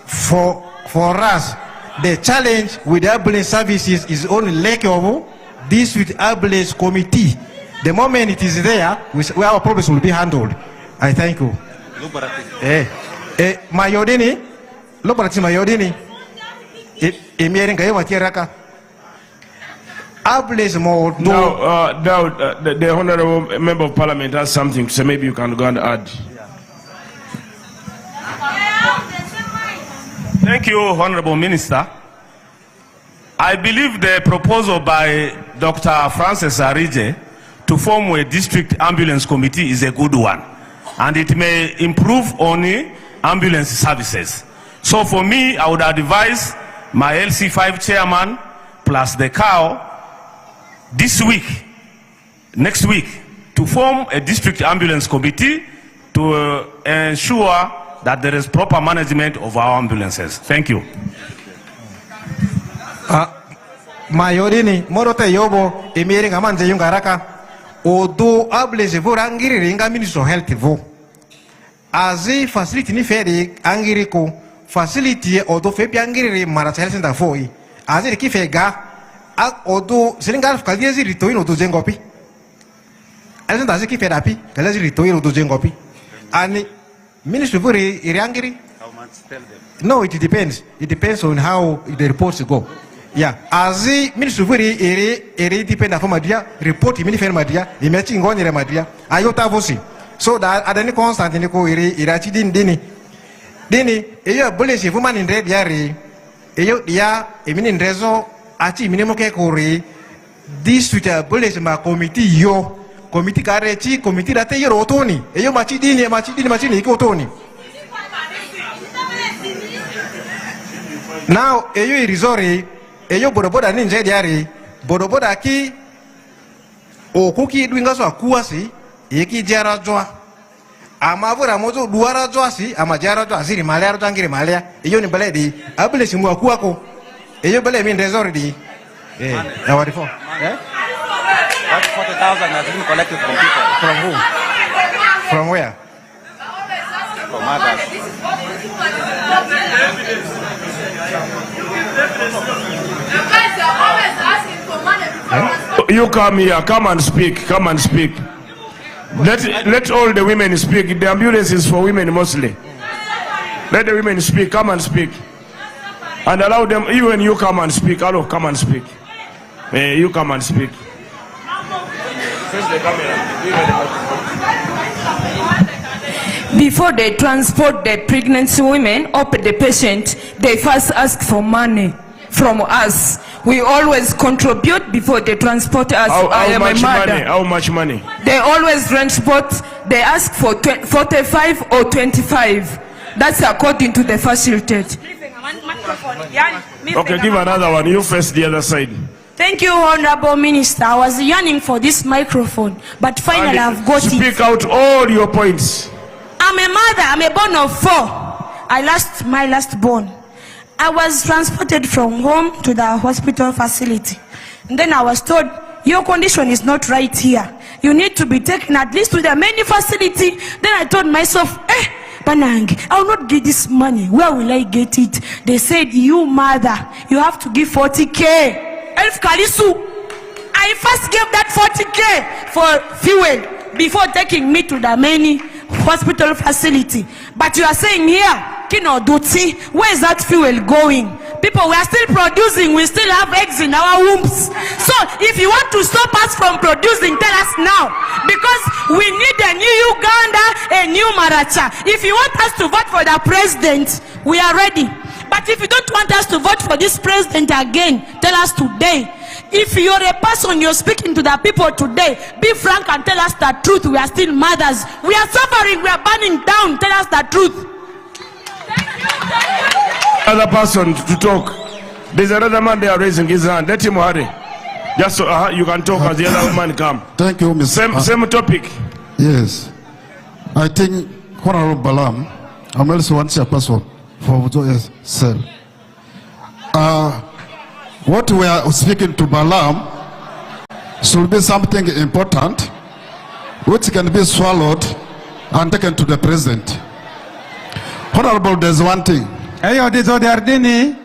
for us, the challenge with the ambulance services is only lack of this with ambulance committee. The moment it is there, where our problems will be handled. I thank you. Mayodini, Lobarati Mayodini, Now, the Honorable Member of Parliament has something to say. Maybe you can go and add. Thank you, Honorable Minister. I believe the proposal by Dr. Francis Arije to form a district ambulance committee is a good one, and it may improve on ambulance services. So for me, I would advise my LC5 chairman plus the cow this week, next week, to form a district ambulance committee to ensure that there is proper management of our ambulances. Thank you. Mayorini, Morote Yobo, Emiring Amante Yungaraka, Odo Ableze Vorangiri Ringa Minister of Health Vo. As a facility ni feri angiriko, facility odo fepi angiri Maracha Health Center foi. As a kifega, odo Selingar Kaliazi Ritoin odo Zengopi. As a kiferapi, Kalazi Ritoin odo Zengopi. And Minister Vuri Irangiri? How much tell them? No, it depends. It depends on how the reports go. Yeah, as the Minister Vuri ere depend on Madia, report immediately Madia, imagine going in Madia, Ayota Vosi. So that at any constant in the Irachi Dini, a bullish woman in red yari, a minin rezo, achi minimoke kore, this with a bullish ma committee yo. Committee Karechi, committee that you Otoni, Eyo Machidini, Machini, Otoni. Now, Eyo Rizori, Eyo Boroboda Ninja Diari, Boroboda Ki, O Cookie doing us a Kuasi, Eki Jarajoa, Amavura Mozo, Duara Joasi, Amajara Joasi, Malaya, Tangi Malia, Eyo Baledi, Abelisim Wakuako, Eyo Belemin Resordi. Now what for? That's 40,000 has been collected from people. From who? From where? From others. You come here, come and speak, come and speak. Let all the women speak. The ambulance is for women mostly. Let the women speak, come and speak. And allow them, even you come and speak. Hello, come and speak. You come and speak. Before they transport the pregnant women or the patient, they first ask for money from us. We always contribute before they transport us. How much money? How much money? They always transport. They ask for 45 or 25. That's according to the facility. Okay, give another one. You face the other side. Thank you, Honorable Minister. I was yearning for this microphone, but finally I've got it. Speak out all your points. I'm a mother. I'm a born of 4. I lost my last born. I was transported from home to the hospital facility. And then I was told, your condition is not right here. You need to be taken at least to the main facility. Then I told myself, Banang, I will not get this money. Where will I get it? They said, you mother, you have to give 40K. Elf Kalisu, I first gave that 40K for fuel before taking me to the main hospital facility. But you are saying here, Kino Duti, where is that fuel going? People, we are still producing, we still have eggs in our wombs. So if you want to stop us from producing, tell us now. Because we need a new Uganda, a new Maracha. If you want us to vote for the president, we are ready. But if you don't want us to vote for this president again, tell us today. If you're a person, you're speaking to the people today, be frank and tell us the truth. We are still mothers. We are suffering. We are burning down. Tell us the truth. Other person to talk. There's another man there raising his hand. Let him hurry. Just so you can talk as the other man come. Thank you, Mr. Same topic. Yes. I think Honorable Balam, I'm also one chairperson for Joyous Cell. What we are speaking to Balam should be something important which can be swallowed and taken to the president. Honorable, there's one thing. Ayo de Zodiardini,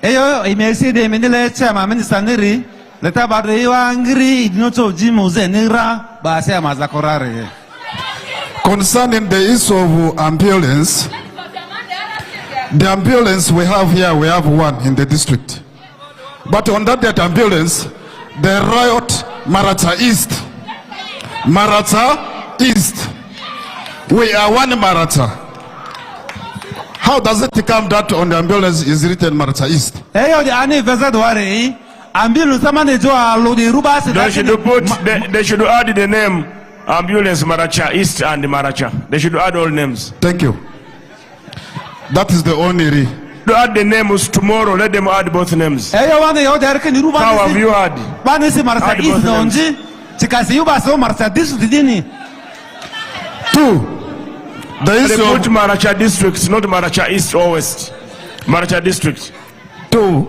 Ayo, imesi de Menele Chama, Minister Neri, Leta Badriwa Angry, Noto Jimuze Nira, Basia Mazakorare. Concerning the issue of ambulance, the ambulance we have here, we have one in the district. But on that ambulance, the riot Maracha East. Maracha East. We are one Maracha. How does it come that on the ambulance is written Maracha East? They should add the name ambulance Maracha East and Maracha. They should add all names. Thank you. That is the only. To add the names tomorrow, let them add both names. How have you add? Two. They put Maracha district, not Maracha East or West. Maracha district. Two.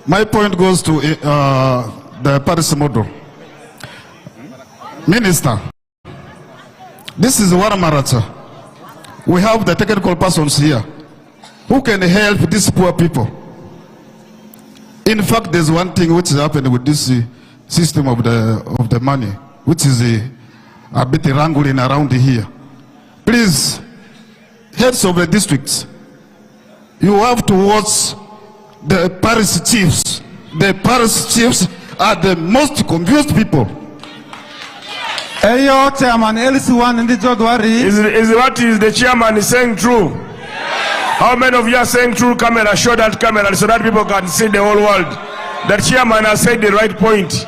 My point goes to the Paris model. Minister, this is one Maracha. We have the technical persons here who can help these poor people. In fact, there's one thing which is happening with this system of the money, which is a bit wrangling around here. Please, heads of the districts, you have to watch the parish chiefs. The parish chiefs are the most confused people. Chairman, is what is the chairman is saying true? How many of you are saying true? Camera, show that camera so that people can see the whole world. The chairman has said the right point.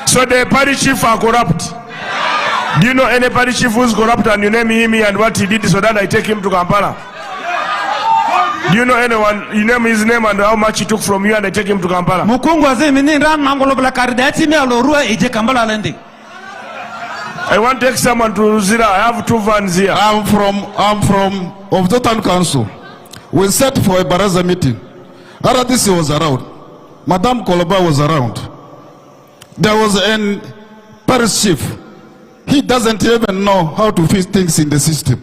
So the parish chief are corrupt. Do you know any parish chief who's corrupt and you name him and what he did so that I take him to Kampala? Do you know anyone? You name his name and how much he took from you and I take him to Kampala? I want to take someone to Zira. I have 2 vans here. I'm from of the town council. We set for a baraza meeting. RDC was around. Madame Koloba was around. There was a parish chief. He doesn't even know how to fix things in the system.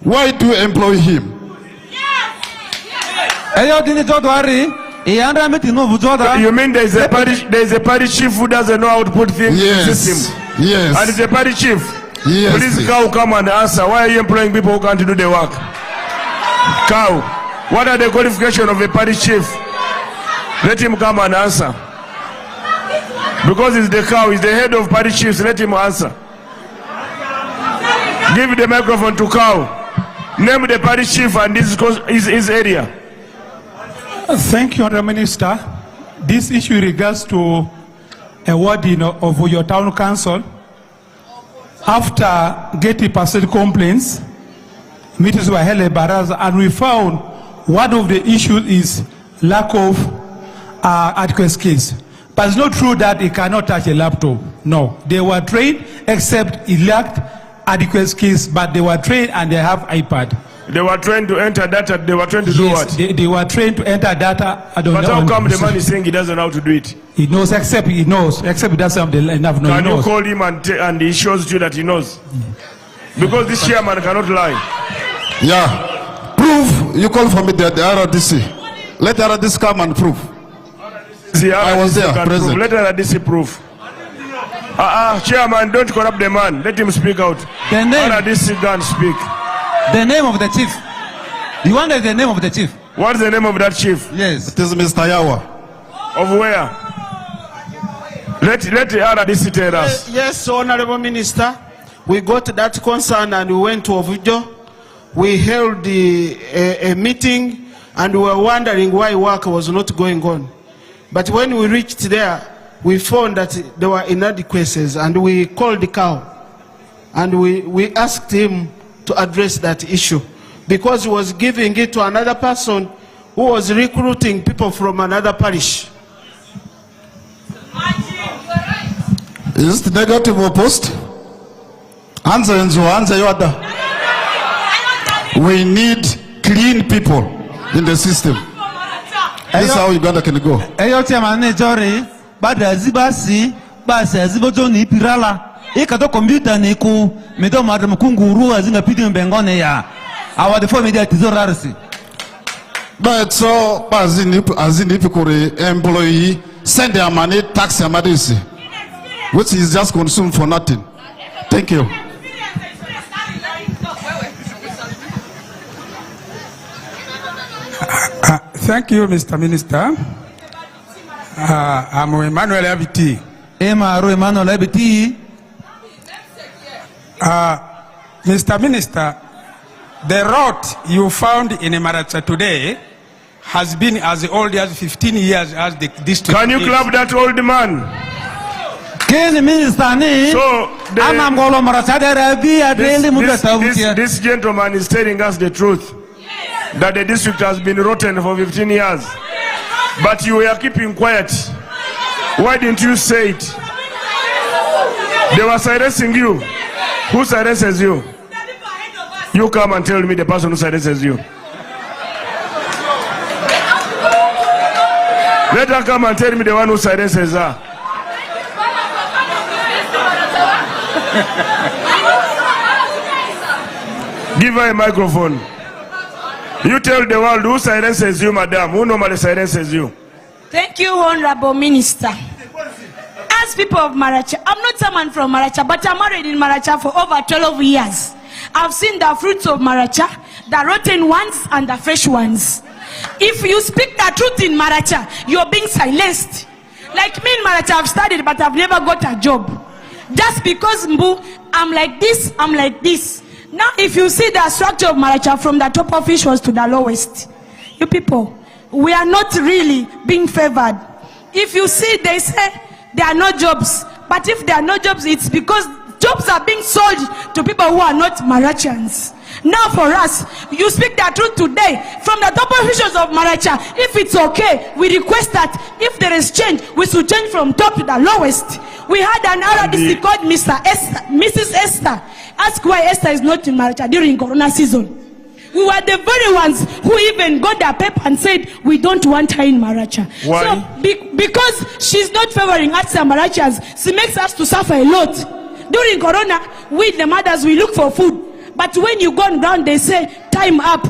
Why do you employ him? You mean there's a parish chief who doesn't know how to put things in the system? Yes. And it's a parish chief? Yes. Please, Cow, come and answer. Why are you employing people who can't do the work? Cow, what are the qualifications of a parish chief? Let him come and answer. Because he's the cow, he's the head of parish chiefs. Let him answer. Give the microphone to Cow. Name the parish chief and this is his area. Thank you, Honourable Minister. This issue regards to a wording of your town council. After getting personal complaints, meetings were held at Baraza, and we found one of the issues is lack of adequate skills. But it's not true that it cannot touch a laptop. No, they were trained, except it lacked adequate skills, but they were trained and they have iPad. They were trained to enter data. They were trained to do what? They were trained to enter data. But how come the man is saying he doesn't know how to do it? He knows, except he doesn't have enough knowledge. Can you call him and he shows you that he knows? Because this chairman cannot lie. Yeah. Prove. You call for me the RDC. Let RDC come and prove. I was there, present. Let RDC prove. Chairman, don't corrupt the man. Let him speak out. RDC can speak. The name of the chief. You wanted the name of the chief. What's the name of that chief? Yes. It is Mr. Yawa. Of where? Let the RDC tell us. Yes, Honorable Minister. We got that concern and we went to Ovujo. We held a meeting and we were wondering why work was not going on. But when we reached there, we found that there were inadequacies and we called the cow and we asked him to address that issue because he was giving it to another person who was recruiting people from another parish. Is it negative or post? Answer your other. We need clean people in the system. This is how Uganda can go. Ikato computer niku mido madam kunguru azinga pidi mbengone ya awa the form media tizorarisi. But so azini kore employee send their money tax amadisi, which is just consumed for nothing. Thank you. Thank you, Mr. Minister. I'm Emmanuel Abiti. Emmanuel Abiti. Mr. Minister, the road you found in Maracha today has been as old as 15 years as the district. Can you clap that old man? So this gentleman is telling us the truth, that the district has been rotten for 15 years. But you were keeping quiet. Why didn't you say it? They were silencing you. Who silences you? You come and tell me the person who silences you. Let her come and tell me the one who silences her. Give her a microphone. You tell the world who silences you, madam. Who normally silences you? Thank you, Honorable Minister. As people of Maracha, I'm not someone from Maracha, but I'm married in Maracha for over 12 years. I've seen the fruits of Maracha, the rotten ones and the fresh ones. If you speak the truth in Maracha, you're being silenced. Like me in Maracha, I've studied, but I've never got a job. Just because Mbu, I'm like this, I'm like this. Now, if you see the structure of Maracha from the top officials to the lowest, you people, we are not really being favored. If you see, they say there are no jobs. But if there are no jobs, it's because jobs are being sold to people who are not Marachans. Now for us, you speak the truth today from the top officials of Maracha. If it's okay, we request that if there is change, we should change from top to the lowest. We had an RDC called Mrs. Esther. Ask why Esther is not in Maracha during Corona season. We were the very ones who even got their paper and said we don't want her in Maracha. Why? So because she's not favoring us and Marachas, she makes us to suffer a lot. During Corona, we the mothers, we look for food. But when you go around, they say time up.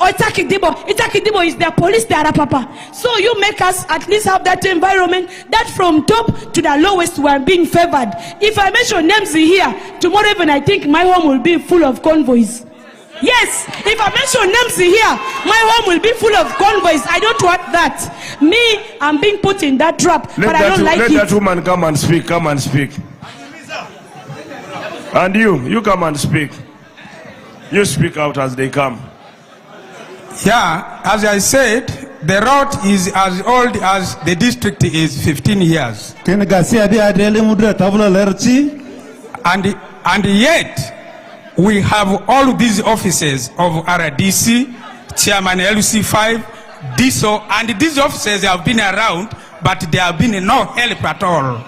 Itakidibo is their police, they are papa. So you make us at least have that environment that from top to the lowest we are being favored. If I mention names here, tomorrow even I think my home will be full of convoys. Yes, if I mention names here, my home will be full of convoys. I don't want that. Me, I'm being put in that trap, but I don't like it. Let that woman come and speak, come and speak. And you come and speak. You speak out as they come. Yeah, as I said, the road is as old as the district is 15 years. And yet, we have all these offices of RDC, Chairman LC5, DISO, and these offices have been around, but there have been no help at all.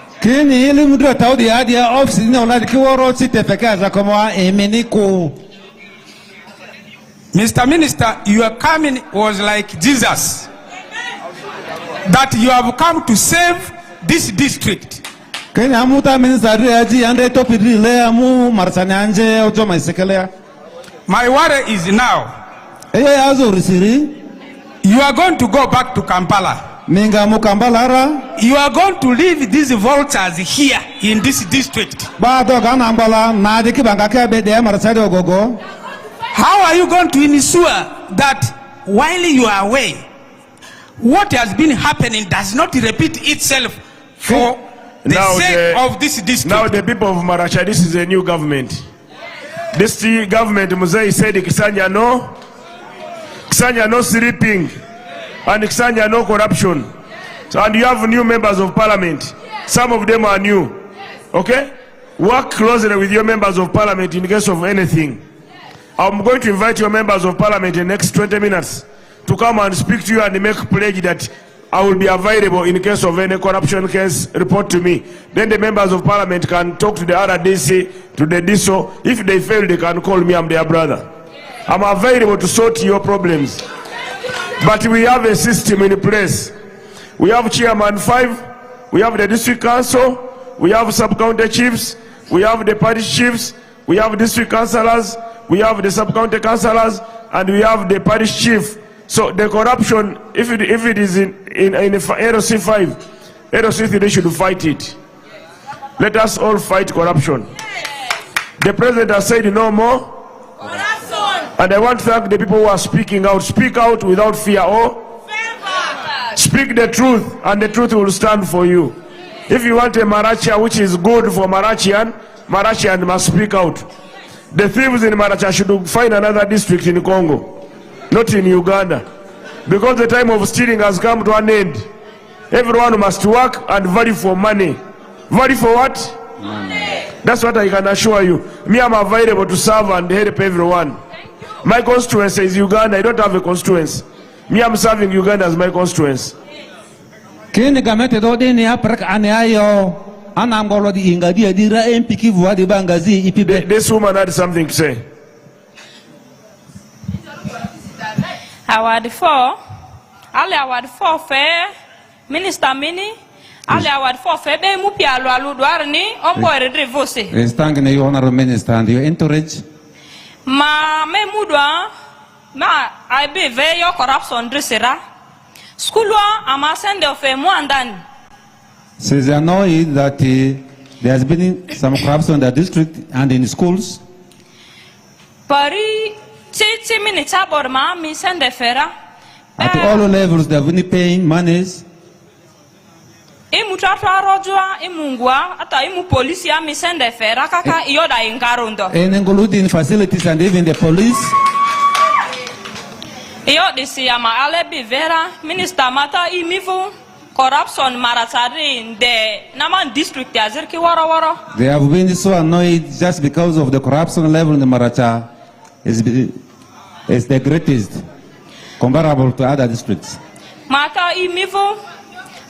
Mr. Minister, your coming was like Jesus. That you have come to save this district. My worry is now, you are going to go back to Kampala. You are going to leave these vultures here in this district. How are you going to ensure that while you are away, what has been happening does not repeat itself for the sake of this district? Now the people of Maracha, this is a new government. This government, Muzei said, Kisanya no sleeping, and Kisanya no corruption. So, and you have new members of parliament. Some of them are new. Okay? Work closely with your members of parliament in case of anything. I'm going to invite your members of parliament in the next 20 minutes to come and speak to you and make pledge that I will be available in case of any corruption case, report to me. Then the members of parliament can talk to the RDC, to the DISO. If they fail, they can call me, I'm their brother. I'm available to sort your problems. But we have a system in place. We have chairman 5, we have the district council, we have sub-county chiefs, we have the parish chiefs, we have district councillors, we have the sub-county councillors, and we have the parish chief. So the corruption, if it is in LOC 5, LOC 3 should fight it. Let us all fight corruption. The president has said no more. And I want to thank the people who are speaking out. Speak out without fear or speak the truth, and the truth will stand for you. If you want a Maracha which is good for Marachian, Marachian must speak out. The thieves in Maracha should find another district in Congo, not in Uganda. Because the time of stealing has come to an end. Everyone must work and value for money. Value for what? Money. That's what I can assure you. Me, I'm available to serve and help everyone. My constituency is Uganda. I don't have a constituency. Me, I'm serving Uganda as my constituency. Kini gamete do deni aprak ane ayo anangolo di ingadi adira empiki vuwa di bangazi ipibe. This woman had something to say. Award 4, ale award 4 fair, Minister Mini, ale award 4 fair be mu pialo aludwar ni ombo redrevose. Thank you, Honorable Minister, and your entourage. Ma me mudwa ma I be very corruption dresera. Schoolwa ama send of a muandan. Says annoyed that there has been some corruption in the district and in schools. Pari chichi minita borma mi send a fera. At all levels, they have been paying monies. Imu tratwa rojwa imungwa ata imu polisi ya mi send a fera kaka iyoda ingarundo. And including facilities and even the police. Iyo disi ama alebi vera Minister mata imifu corruption maratari de naman district ya zirki waro waro. They have been so annoyed just because of the corruption level in the Maracha is the greatest comparable to other districts. Mata imifu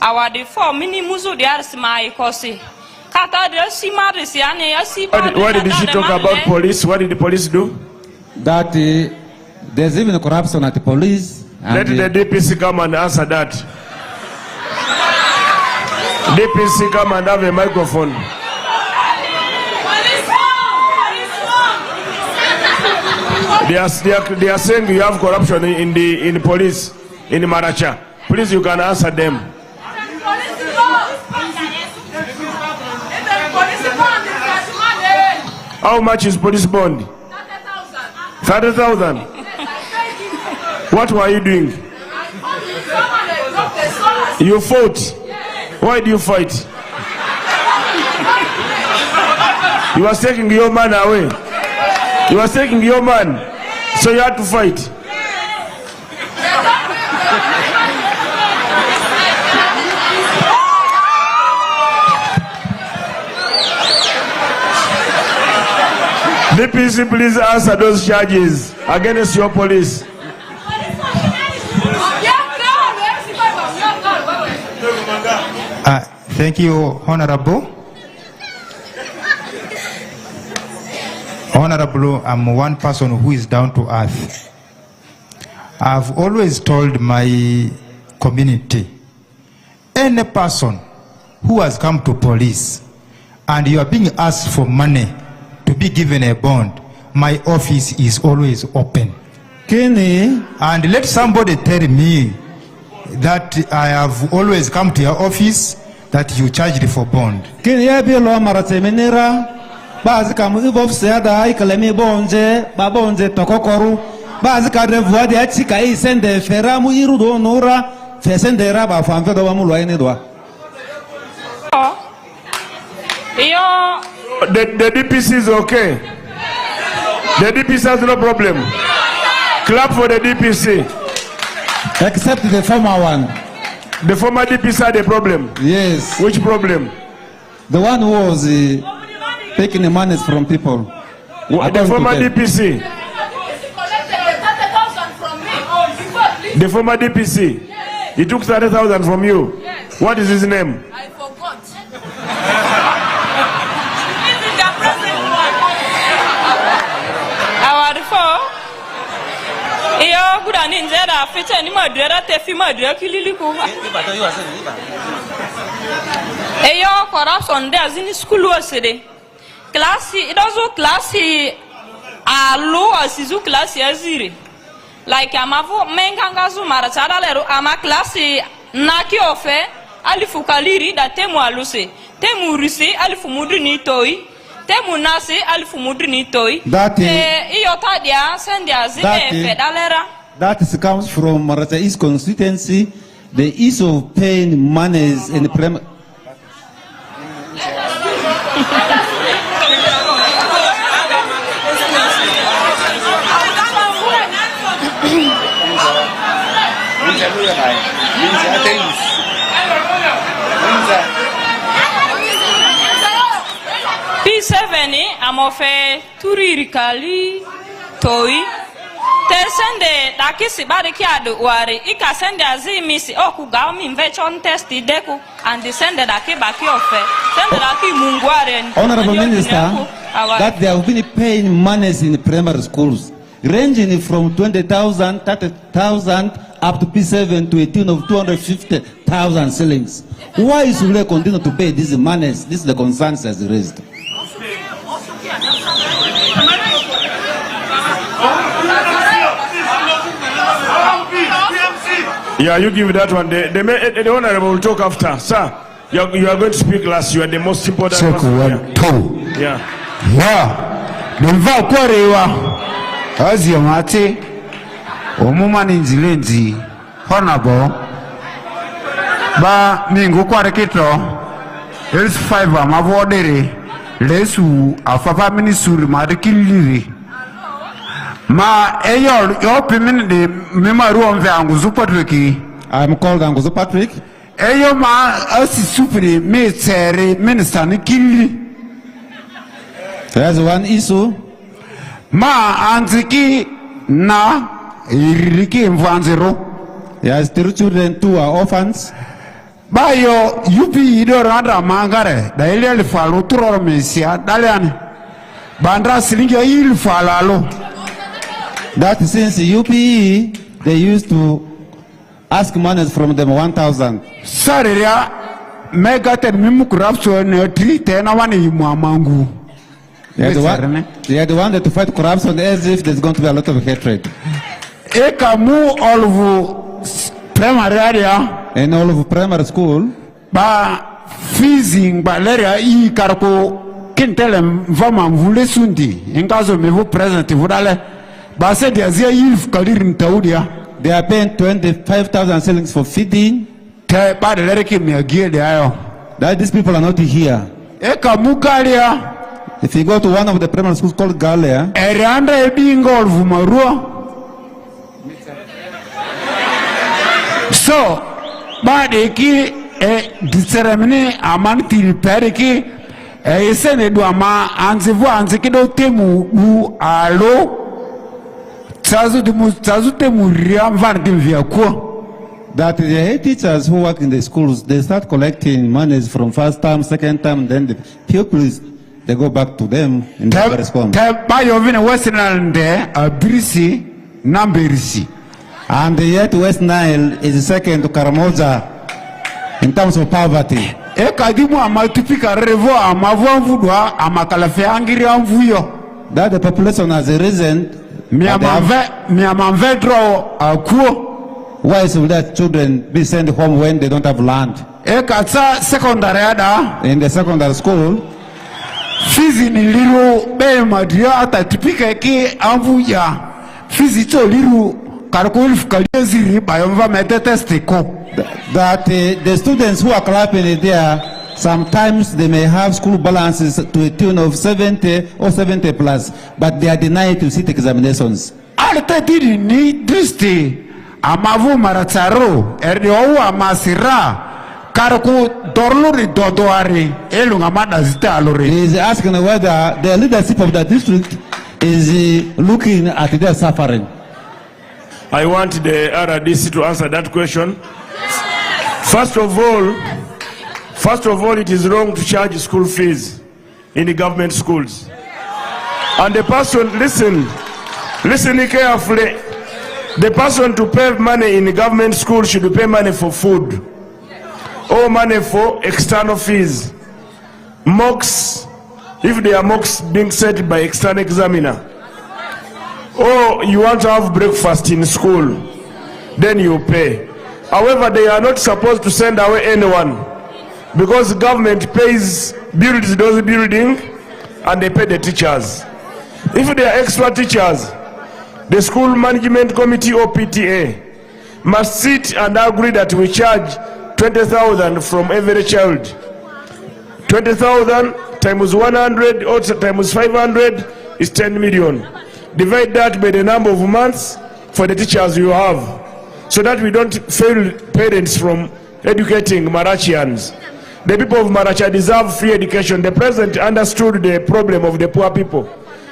awadi for mini muzu de arsma ikosi. Kata de si marisi ane ya si. What did she talk about police? What did the police do? That there's even corruption at the police. Let the DPC come and answer that. DPC come and have a microphone. They are saying you have corruption in the police, in the Maracha. Please, you can answer them. How much is police bond? 30,000. What were you doing? You fought. Why do you fight? You were taking your man away. You were taking your man. So you had to fight. DPC, please answer those charges against your police. Thank you, Honorable. Honorable, I'm one person who is down to earth. I've always told my community, any person who has come to police and you are being asked for money to be given a bond, my office is always open. Kenny? And let somebody tell me that I have always come to your office that you charged for bond. Kenny, I be lo maratemenera. Bazi kamu ibofse ada ikalemi bonje, babonje tokokoru. Bazi kadrevu adi achika isende feramu irudo nura, fesende raba famfedo wa mulu ainedwa. The DPC is okay. The DPC has no problem. Clap for the DPC. Except the former one. The former DPC had a problem. Yes. Which problem? The one who was taking the money from people. The former DPC. The former DPC. Yes. He took 30,000 from you. Yes. What is his name? I forgot. This is the present one. Our four. Iyo buda ni nzera afite ni madera tefi madera kililiku. Iyo corruption there in school wasede. Classy, it also classy low asizu classy azire. Like amavu mengangazu marachada lero ama classy naki ofe alifu kaliri da temu aluse. Temu risi alifu mudri ni toi. Temu nasi alifu mudri ni toi. That comes from Maracha East constituency. The ease of paying monies in the primary. P7 I'm of a turirikali toi. Te sende dakisi bari kiadu wari ika sende azimisi oku gaumi invechon testi deku and sende daki baki ofe sende daki mungware. Honorable Minister, that they have been paying monies in primary schools ranging from 20,000, 30,000 up to P7 to a tune of 250,000 shillings. Why should they continue to pay these monies? This is the concerns as raised. Yeah, you give that one. The honorable will talk after. Sir, you are going to speak last. You are the most important person here. Yeah. Yeah. Nilva kwarewa. Azi yamate. Omumani nzilenzi. Honorable. Ba mingu kware kito. Else 5 amavodere. Lesu afapa minisuri madikiliri. Ma eyo pimin de memaru onve Anguzu Patrick. I'm called Anguzu Patrick. Eyo ma asi supri me tere minister ni kili. There's one issue. Ma anziki na iririki mvanzero. Yes, 3 children, 2 are orphans. Bayo yupi ido randa mangare da ile falo turoro mesia daliane. Bandra silingi il falalo. That since UPE, they used to ask money from them 1,000. Saria megaten mimukurapso ne tri tena wani muamangu. They are the one that to fight corruption as if there's going to be a lot of hatred. Ekamu all of primary area and all of primary school. Ba feezing ba leria I karko kintelem vama mvule sundi. Ingazo mevu present vudale. They are paying 25,000 shillings for feeding. That these people are not here. If you go to one of the primary schools called Galia, so badeki determine amanti pereki esene do ama anzivu anzikido temu bu alo. That the head teachers who work in the schools, they start collecting monies from first term, second term, then the pupils, they go back to them in the response. And yet West Nile is second to Karamoja in terms of poverty. That the population has risen. Why should their children be sent home when they don't have land? In the secondary school, that the students who are clapping there, sometimes they may have school balances to a tune of 70 or 70 plus, but they are denied to sit examinations. Amavu Marataro, Erdio Amasira, Karaku Dorluri Dodoari, Elungamada Zitaluri. He is asking whether the leadership of the district is looking at their suffering. I want the RDC to answer that question. First of all, it is wrong to charge school fees in the government schools. And the person, listen carefully. The person to pay money in the government school should pay money for food or money for external fees. Mocks, if they are mocks being set by external examiner. Or you want to have breakfast in school, then you pay. However, they are not supposed to send away anyone because the government builds those buildings and they pay the teachers. If they are extra teachers, the school management committee or PTA must sit and agree that we charge 20,000 from every child. 20,000 times 100 or times 500 is 10 million. Divide that by the number of months for the teachers you have, so that we don't fail parents from educating Marachians. The people of Maracha deserve free education. The president understood the problem of the poor people.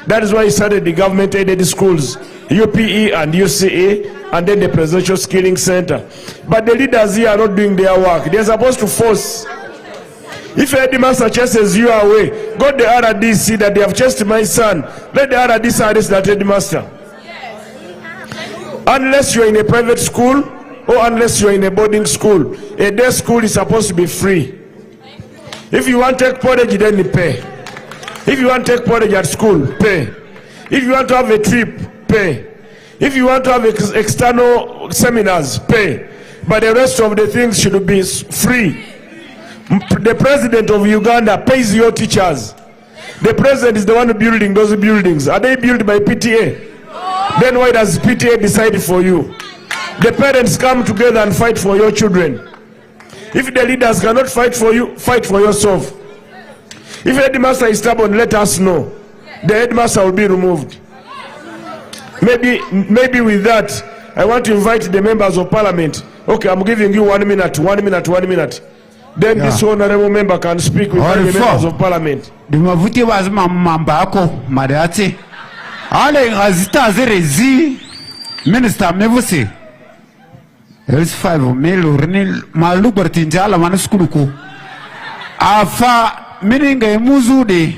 That is why he started the government-aided schools, UPE and UCE, and then the Presidential Skilling Center. But the leaders here are not doing their work. They are supposed to force. If a headmaster chases you away, go to the RDC that they have chased my son. Let the RDC arrest that headmaster. Unless you are in a private school or unless you are in a boarding school, a day school is supposed to be free. If you want to take porridge, then you pay. If you want to take porridge at school, pay. If you want to have a trip, pay. If you want to have external seminars, pay. But the rest of the things should be free. The president of Uganda pays your teachers. The president is the one building those buildings. Are they built by PTA? Then why does PTA decide for you? The parents come together and fight for your children. If the leaders cannot fight for you, fight for yourself. If the headmaster is stubborn, let us know. The headmaster will be removed. Maybe with that, I want to invite the members of parliament. Okay, I'm giving you 1 minute. Then this honorable member can speak with the members of parliament. The mavuti was mambako mariati. Ale ngazita zerezi minister mevusi. There's 5 mil rini malu bertinjala mana skuluku. Afa mininga muzude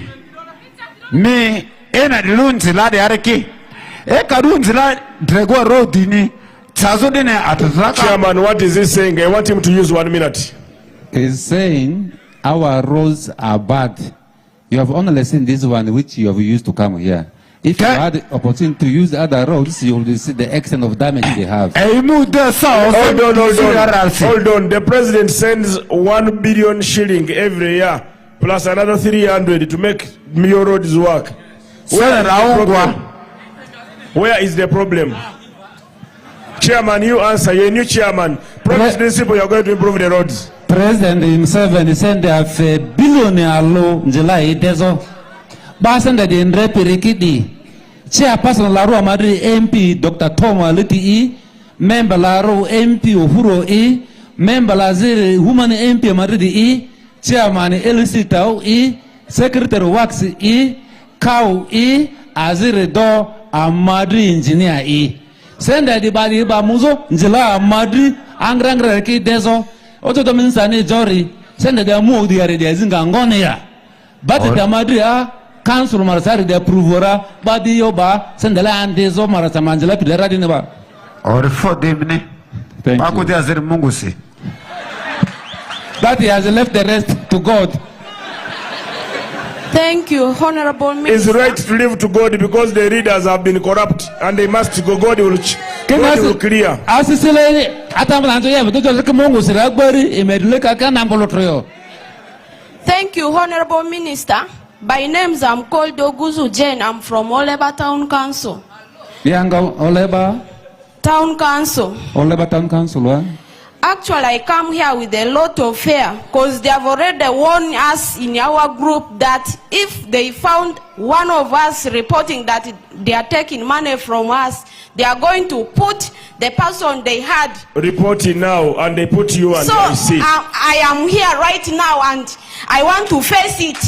me ena dilunzila de areke. E kadunzila drego road ni. Chairman, what is he saying? I want him to use 1 minute. He's saying our roads are bad. You have only seen this one which you have used to come here. If you had the opportunity to use the other roads, you will see the extent of damage they have. Hold on. The president sends 1 billion shilling every year, plus another 300 to make your roads work. Where is the problem? Chairman, you answer. You're a new chairman. Promise these people you're going to improve the roads. President himself and he said they have a billionaire low in July. Deso Basan that in Repirikidi Chairperson Laro Madri MP Dr. Tom Aliti Member Laro MP Uhuro Member Laziri Woman MP Madrid Chairman Elisitao Secretary Wax Cow Azire Do Amadri Engineer Senda di badi ba muzo njela Madri Angrangra ki deso Oto to minsani jori send the move the area zinga ngone ya but the Madrid council marasari de approvera badi yoba send the land deso marasa manjela pidera dineba or for them ne ako de azer mungusi that he has left the rest to God. Thank you, Honorable Minister. It's right to leave to God because the leaders have been corrupt and they must go. God will clear. Thank you, Honorable Minister. By names, I'm called Oguzu Jane. I'm from Oleba Town Council. Oleba Town Council. Oleba Town Council. Actually, I come here with a lot of fear because they have already warned us in our group that if they found one of us reporting that they are taking money from us, they are going to put the person they had reporting now and they put you on the seat. I am here right now and I want to face it.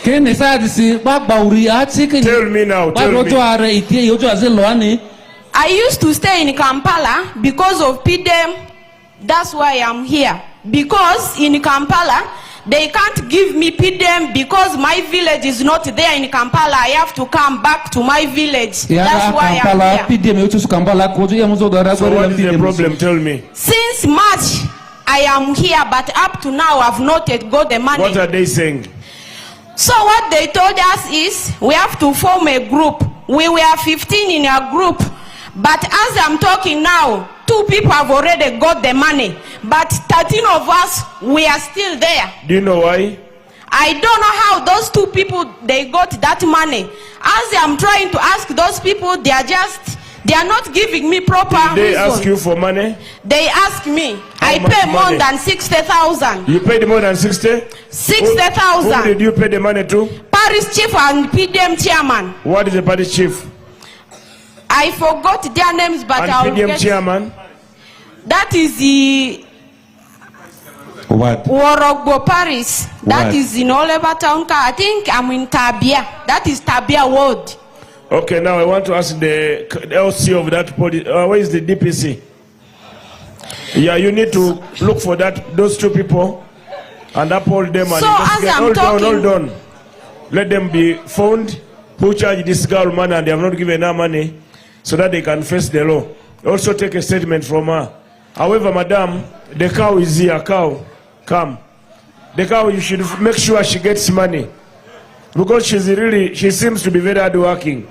Tell me now. I used to stay in Kampala because of PDM. That's why I'm here. Because in Kampala, they can't give me PDM because my village is not there in Kampala. I have to come back to my village. That's why I'm here. So what is the problem? Tell me. Since March, I am here, but up to now, I've not yet got the money. What are they saying? So what they told us is we have to form a group. We were 15 in a group, but as I'm talking now, 2 people have already got the money, but 13 of us, we are still there. Do you know why? I don't know how those 2 people, they got that money. As I'm trying to ask those people, they are not giving me proper Did they reason. ask you for money? They ask me. How I much pay more money? than 60,000. You paid more than 60? 60,000. Who did you pay the money to? Parish chief and PDM chairman. What is the parish chief? I forgot their names, but And I'll PDM get. chairman? That is the What? Warogbo Parish. That What? is in Oleva Town. I think I'm in Tabia. That is Tabia Ward. Okay, now I want to ask the LC of that police. Where is the DPC? Yeah, you need to look for those 2 people and uphold them and So as investigate. I'm Hold on. Let them be found who charged this girl money and they have not given her money so that they can face the law. Also take a statement from her. However, madam, the cow is here. Cow, come. The cow, you should make sure she gets money because she seems to be very hardworking.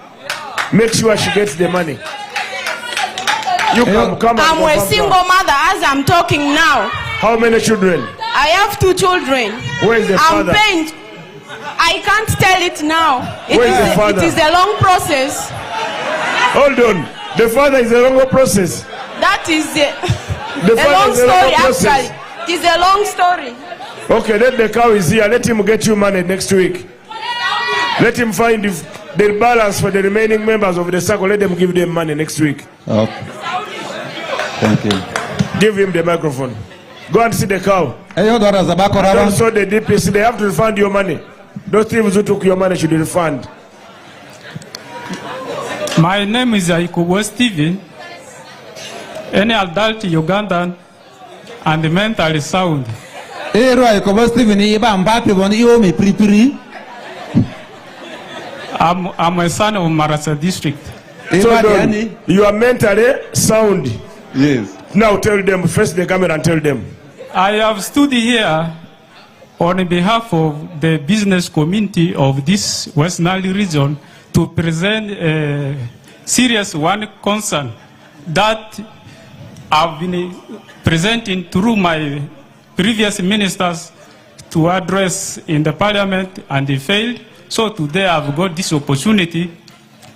Make sure she gets the money. You come. I'm a single mother as I'm talking now. How many children? I have 2 children. Where is the father? I'm paying. I can't tell it now. Where is the father? It is a long process. Hold on. The father is a longer process. That is a father long is a story, long process. actually. It is a long story. Okay, let the cow is here. Let him get you money next week. Let him find the balance for the remaining members of the circle. Let them give them money next week. Okay. Thank you. Give him the microphone. Go and see the cow. And also the DPC, they have to refund your money. Those thieves who took your money should refund. My name is Aikobo Steven. Any adult Ugandan and mentally sound. I'm a son of Maracha district. So you are mentally sound. Yes. Now tell them, face the camera and tell them. I have stood here on behalf of the business community of this West Nile region to present a serious concern that I've been presenting through my previous ministers to address in the parliament, and they failed. So today I've got this opportunity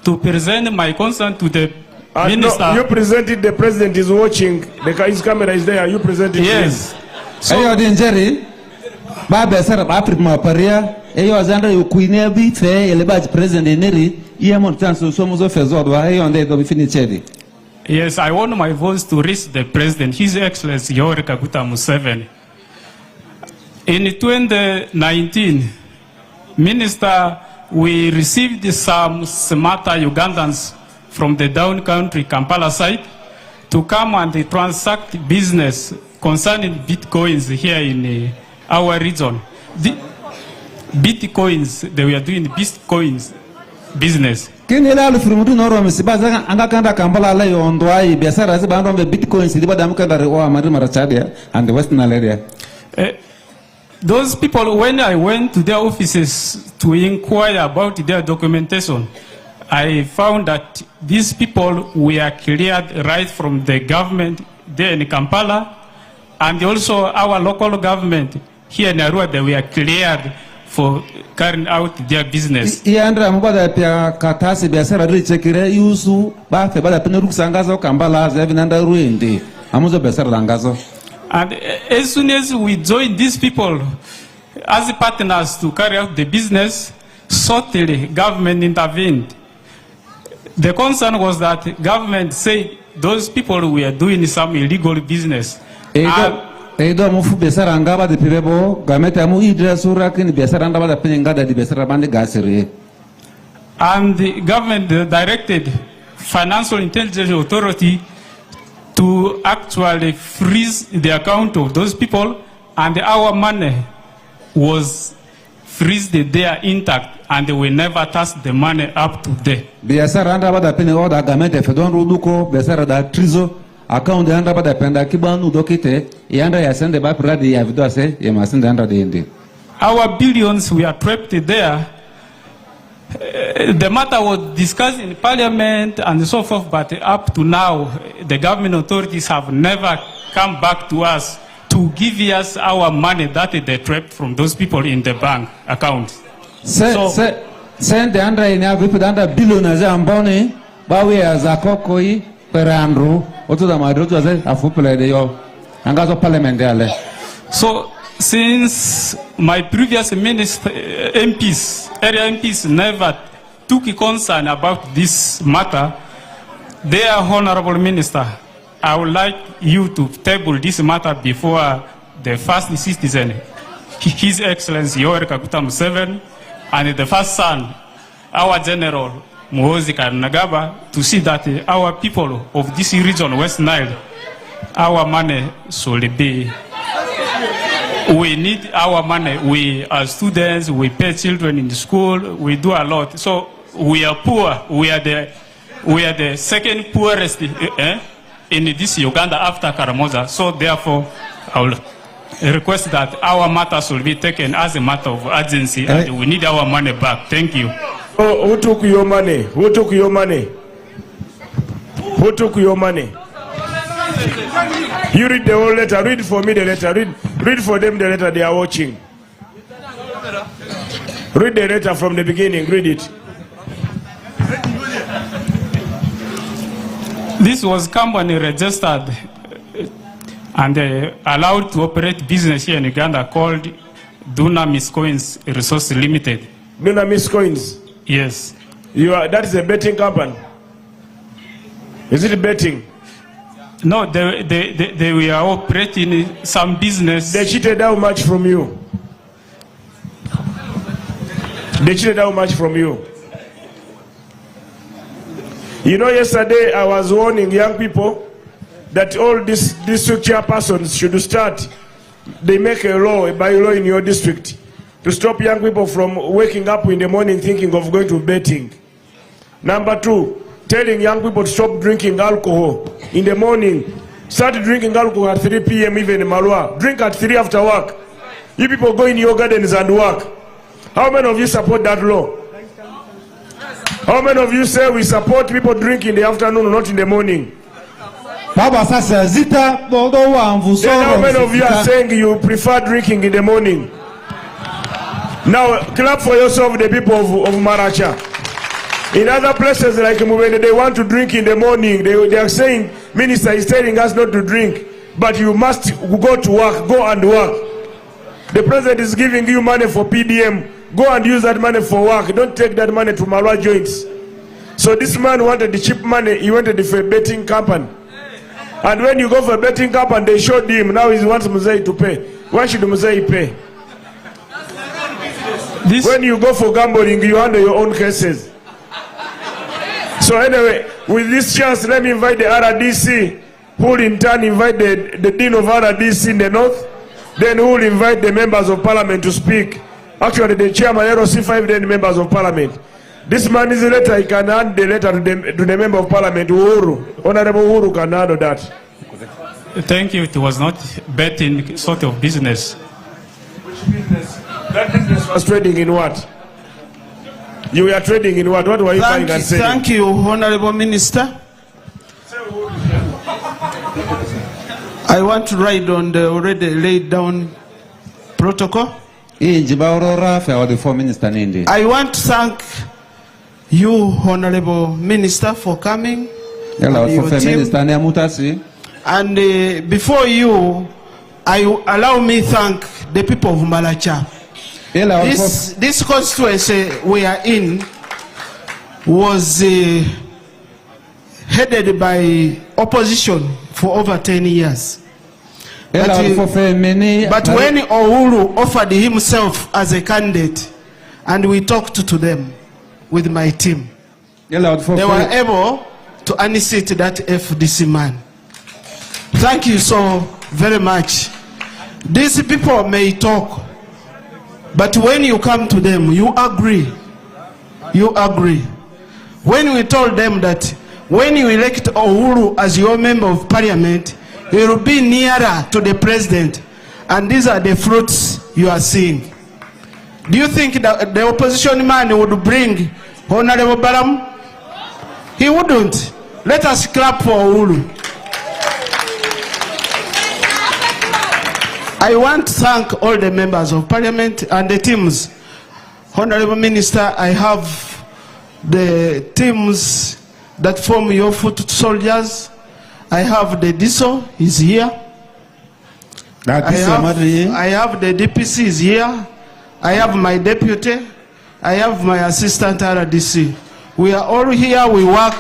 to present my concern to the minister. No, you presented, the president is watching, his camera is there, you presented. Yes. So, yes, I want my voice to reach the president, His Excellency Yoweri Kaguta Museveni. In 2019, Minister, we received some smarter Ugandans from the down country, Kampala side, to come and transact business concerning bitcoins here in our region. The bitcoins, they were doing bitcoins business. And the Western area. Those people, when I went to their offices to inquire about their documentation, I found that these people were cleared right from the government there in Kampala, and also our local government here in Arua, they were cleared for carrying out their business. And as soon as we joined these people as partners to carry out the business, shortly government intervened. The concern was that government said those people were doing some illegal business. And the government directed Financial Intelligence Authority to actually freeze the account of those people, and our money was freezed there intact, and we never touched the money up to there. Biasara anda bada pene oda gamente fedon ruduko biasara da trizo account anda bada penda kibanu dokite yanda ya sende ba pradi ya video ase ya masende anda de inde. Our billions were trapped there. The matter was discussed in Parliament and so forth, but up to now, the government authorities have never come back to us to give us our money that they trapped from those people in the bank account. Sende anda ina vipi anda billion za amboni bawe ya zakokoi perandru otu da madrotu aze afupele de yo angazo parliament ale. So since my previous MPs, area MPs never took a concern about this matter, dear Honorable Minister, I would like you to table this matter before the first citizen, His Excellency Yoweri Kaguta Museveni, and the first son, our General Muhoozi Kainerugaba, to see that our people of this region, West Nile, our money should be. We need our money. We are students. We pay children in the school. We do a lot. So we are poor. We are the second poorest in this Uganda after Karamoja. So therefore, I will request that our matter should be taken as a matter of urgency, and we need our money back. Thank you. Oh, who took your money? Who took your money? Who took your money? You read the whole letter. Read for me the letter. Read for them the letter they are watching. Read the letter from the beginning. Read it. This was company registered and allowed to operate business here in Uganda called Dunamis Coins Resource Limited. Dunamis Coins? Yes. That is a betting company. Is it betting? No, they were operating some business. They cheated how much from you? They cheated how much from you? You know, yesterday I was warning young people that all these district chairpersons should start. They make a law, a bylaw in your district to stop young people from waking up in the morning thinking of going to betting. Number two, telling young people to stop drinking alcohol in the morning. Start drinking alcohol at 3 p.m. even in Malwa. Drink at 3 after work. You people go in your gardens and work. How many of you support that law? How many of you say we support people drinking in the afternoon, not in the morning? Then how many of you are saying you prefer drinking in the morning? Now clap for yourself, the people of Maracha. In other places like Mubende, they want to drink in the morning. They are saying, Minister is telling us not to drink, but you must go to work, go and work. The president is giving you money for PDM. Go and use that money for work. Don't take that money to Malwa joints. So this man wanted the cheap money. He wanted it for a betting company. And when you go for a betting company, they showed him. Now he wants Muzei to pay. Why should Muzei pay? When you go for gambling, you handle your own cases. So anyway, with this chance, let me invite the RDC, who will in turn invite the Dean of RDC in the north, then who will invite the members of parliament to speak. Actually, the chairman, LOC5, then members of parliament. This man is a letter, he can hand the letter to the member of parliament, Uhuru. Honorable Uhuru can handle that. Thank you. It was not betting sort of business. Which business? That business was trading in what? You were trading in what? What were you buying and selling? Thank you, Honorable Minister. I want to ride on the already laid down protocol. I want to thank you, Honorable Minister, for coming. And before you, allow me thank the people of Maracha. This constituency we are in was headed by opposition for over 10 years. But when Uhuru offered himself as a candidate, and we talked to them with my team, they were able to unseat that FDC man. Thank you so very much. These people may talk, but when you come to them, you agree. You agree. When we told them that when you elect Uhuru as your member of parliament, he will be nearer to the president, and these are the fruits you are seeing. Do you think that the opposition man would bring Honorable Balam? He wouldn't. Let us clap for Uhuru. I want to thank all the members of parliament and the teams. Honorable Minister, I have the teams that form your foot soldiers. I have the DISO, he's here. I have the DPC is here. I have my deputy. I have my assistant RDC. We are all here, we work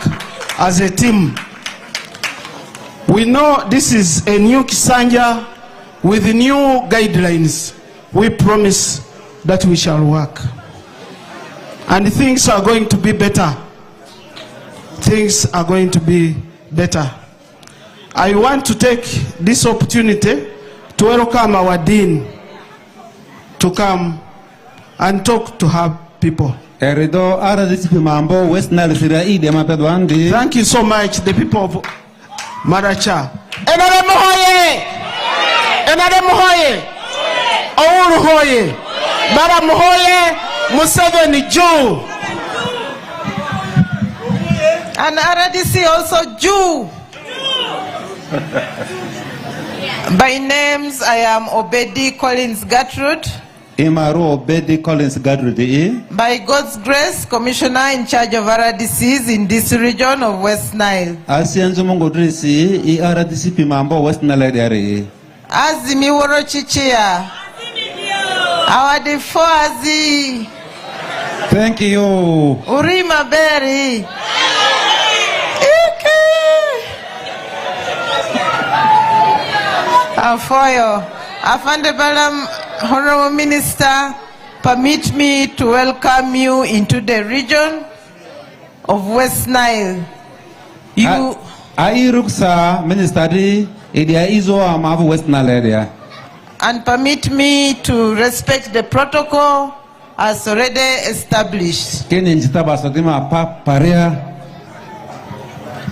as a team. We know this is a new Kisanja with new guidelines. We promise that we shall work. And things are going to be better. Things are going to be better. I want to take this opportunity to welcome our Dean to come and talk to her people. Thank you so much, the people of Maracha. And RDC also Jew. By names, I am Obedi Collins Gertrude. By God's grace, Commissioner in charge of RDCs in this region of West Nile. Azimi Woro Chichia. Our Defoazi. Thank you. Urima Berry. Afoyo. Afande Balam, Honorable Minister, permit me to welcome you into the region of West Nile. You and permit me to respect the protocol as already established.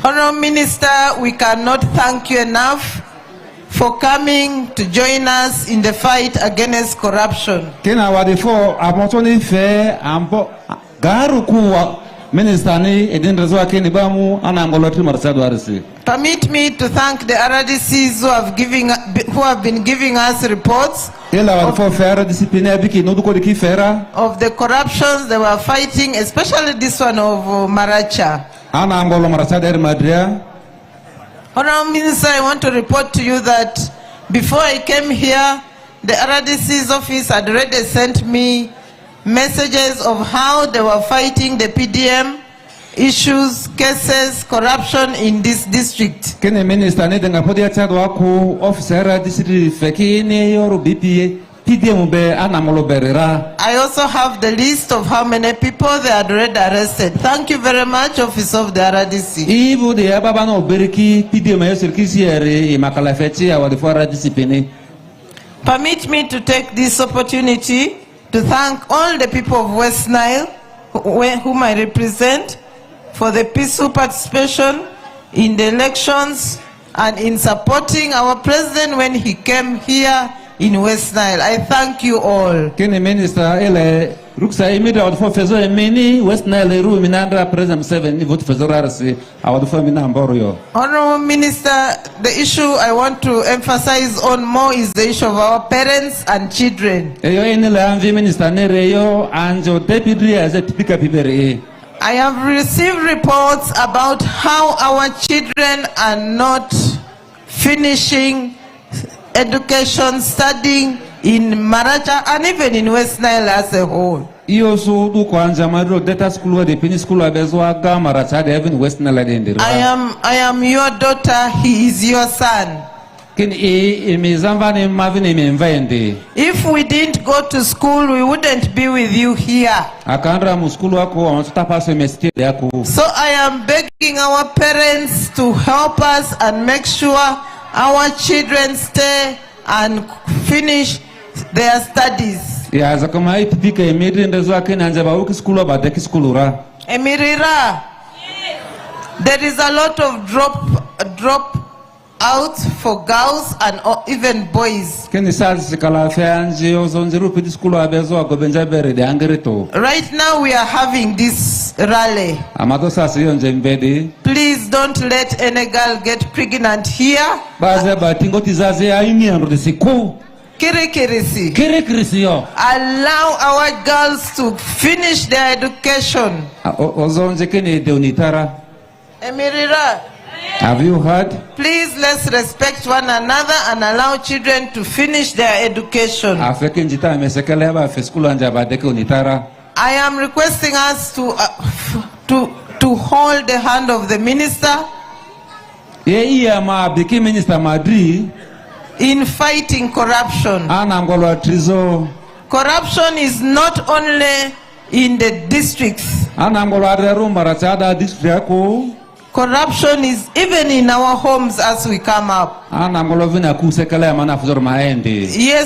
Honorable Minister, we cannot thank you enough for coming to join us in the fight against corruption. Permit me to thank the RDCs who have been giving us reports of the corruptions they were fighting, especially this one of Maracha. Honorable Minister, I want to report to you that before I came here, the RDC's office had already sent me messages of how they were fighting the PDM issues, cases, corruption in this district. I also have the list of how many people they had already arrested. Thank you very much, Office of the RDC. Permit me to take this opportunity to thank all the people of West Nile, whom I represent, for the peaceful participation in the elections and in supporting our president when he came here in West Nile. I thank you all. Honorable Minister, the issue I want to emphasize on more is the issue of our parents and children. I have received reports about how our children are not finishing education, studying in Maracha and even in West Nile as a whole. I am your daughter, he is your son. If we didn't go to school, we wouldn't be with you here. So I am begging our parents to help us and make sure our children stay and finish their studies. Emirira, there is a lot of drop out for girls and even boys. Right now we are having this rally. Please don't let any girl get pregnant here. Allow our girls to finish their education. Emirira, have you heard? Please let's respect one another and allow children to finish their education. I am requesting us to hold the hand of the minister in fighting corruption. Corruption is not only in the districts. Corruption is even in our homes as we come up. Yes,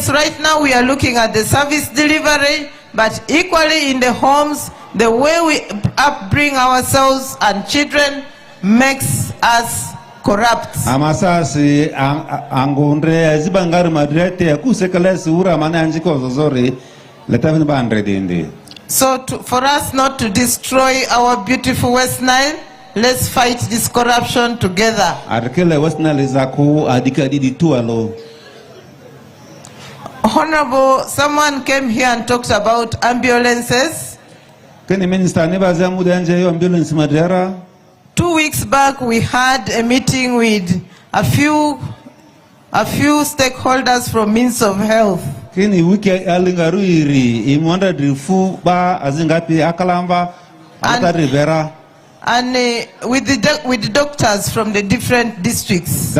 right now we are looking at the service delivery, but equally in the homes, the way we upbring ourselves and children makes us corrupt. So for us not to destroy our beautiful West Nile, let's fight this corruption together. Honorable, someone came here and talked about ambulances. 2 weeks back, we had a meeting with a few stakeholders from Means of Health. And with the doctors from the different districts.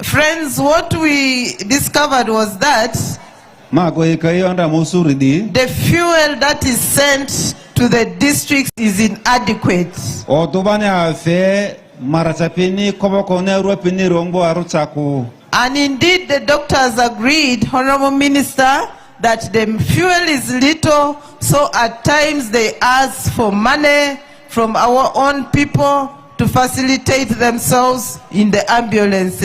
Friends, what we discovered was that the fuel that is sent to the districts is inadequate. And indeed the doctors agreed, Honorable Minister, that the fuel is little, so at times they ask for money from our own people to facilitate themselves in the ambulances.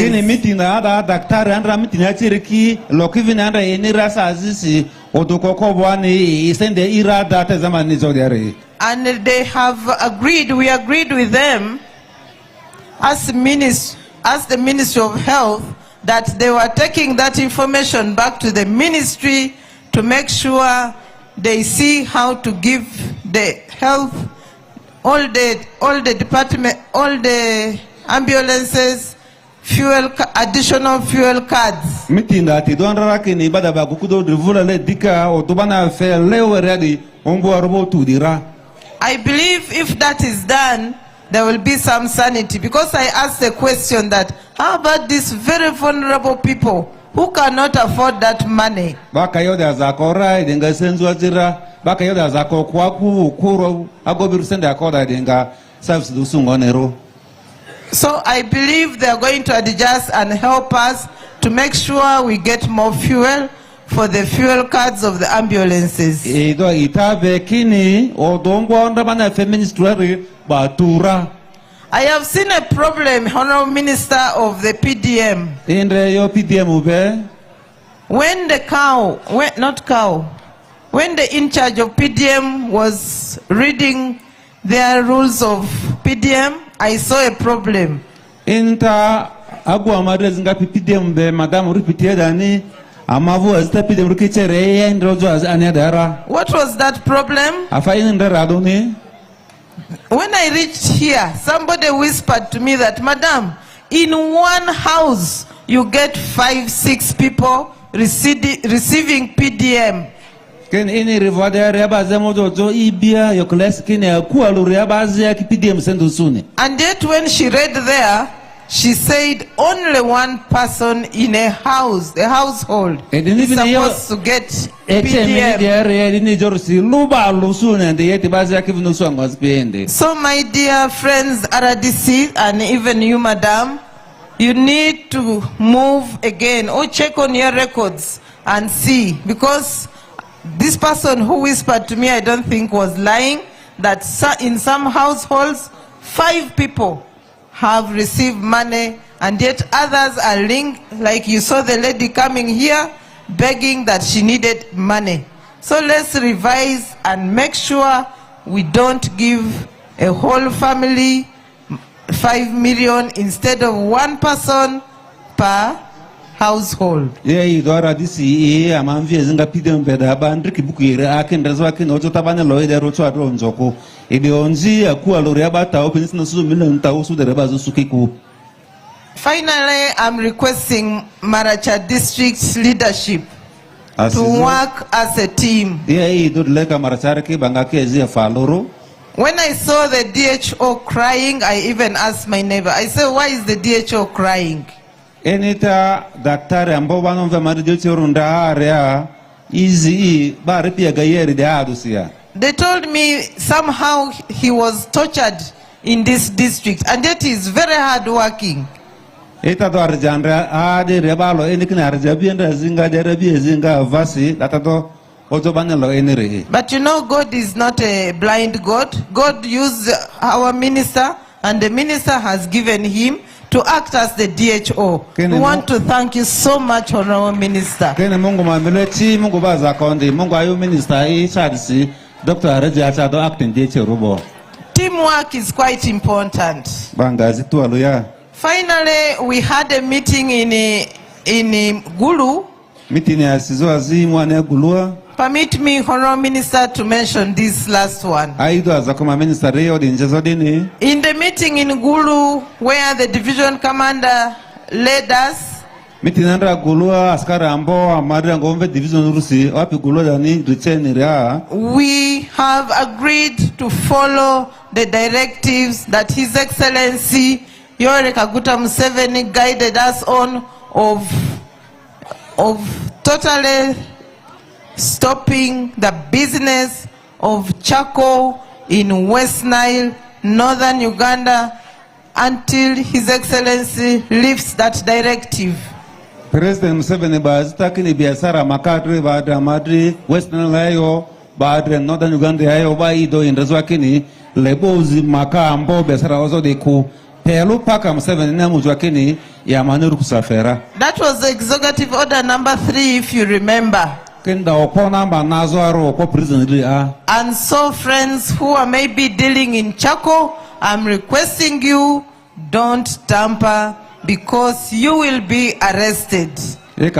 And they have agreed, we agreed with them as the Ministry of Health, that they were taking that information back to the ministry to make sure they see how to give the health, all the department, all the ambulances, additional fuel cards. I believe if that is done, there will be some sanity, because I asked the question that how about these very vulnerable people who cannot afford that money? So I believe they are going to adjust and help us to make sure we get more fuel for the fuel cards of the ambulances. I have seen a problem, Honorable Minister, of the PDM. When the in charge of PDM was reading their rules of PDM, I saw a problem. What was that problem? When I reached here, somebody whispered to me that, Madam, in one house, you get 5-6 people receiving PDM. And yet when she read there, she said only one person in a household is supposed to get PDM. So my dear friends, RDC, and even you, madam, you need to move again or check on your records and see, because this person who whispered to me, I don't think was lying, that in some households, 5 people have received money, and yet others are linked, like you saw the lady coming here begging that she needed money. So let's revise and make sure we don't give a whole family 5 million instead of one person per household. Yeah, idora disi amamvi ezinga pide mbeda bandriki bukuire akendezwa kinocho tabane loide rocho adonjoko ide onzi akuwa lori abata open no su million tausu de rebazo sukiku. Finally, I'm requesting Maracha district leadership to work as a team. Yeah, idor leka Maracha ke bangake ezia faloro. When I saw the DHO crying, I even asked my neighbor, I said, why is the DHO crying? Enita daktari ambao wanamva marijocho runda area easy bari pia gayeri de adusia. They told me somehow he was tortured in this district, and yet he's very hard working. Eta do arjandra ade rebalo enikina arjabienda zinga derebi zinga vasi latato ojobanelo enire. But you know, God is not a blind God. God used our minister, and the minister has given him to act as the DHO. We want to thank you so much, Honorable Minister. Kene Mungu mameleti Mungu baza kondi Mungu ayu minister chadisi Dr. Areja Achado acting DHO robo. Teamwork is quite important. Bangazi tu aluya. Finally, we had a meeting in Gulu. Meeting ya sizo azimu ane Gulua. Permit me, Honorable Minister, to mention this last one. Aido azakoma minister reo di njezo dini. In the meeting in Gulu, where the division commander led us, meeting andra Gulua askara ambo amari ngombe division rusi wapi Gulua dani return ria. We have agreed to follow the directives that His Excellency Yoweri Kaguta Museveni guided us on of totally stopping the business of charcoal in West Nile, northern Uganda, until His Excellency lifts that directive. President Museveni bazitaki ni biashara makadri baada madri West Nile yo baada northern Uganda yo baido indazwa kini lebozi makambo biashara wazo deku pelu paka Museveni na mujwa kini ya manuru kusafera. That was the executive order number 3, if you remember. And so, friends who are maybe dealing in charcoal, I'm requesting you, don't tamper, because you will be arrested. Once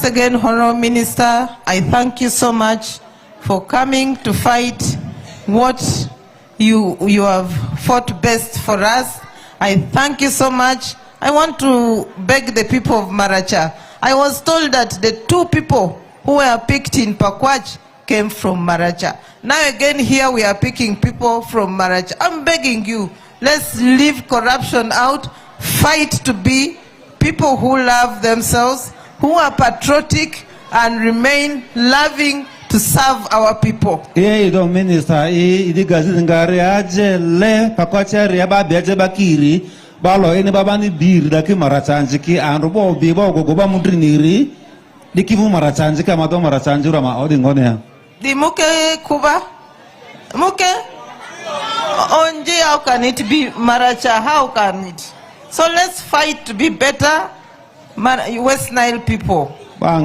again, Honorable Minister, I thank you so much for coming to fight what you have fought best for us. I thank you so much. I want to beg the people of Maracha. I was told that the 2 people who were picked in Pakwach came from Maracha. Now again here we are picking people from Maracha. I'm begging you, let's leave corruption out, fight to be people who love themselves, who are patriotic and remain loving to serve our people. Minister, balo ini baba ni bir daki marachanjiki anru bo bibo gogoba mudriniri dikivu marachanjiki amado marachanjura ma odi ngone di muke kuba muke onje, how can it be Maracha? How can it? So let's fight to be better West Nile people. I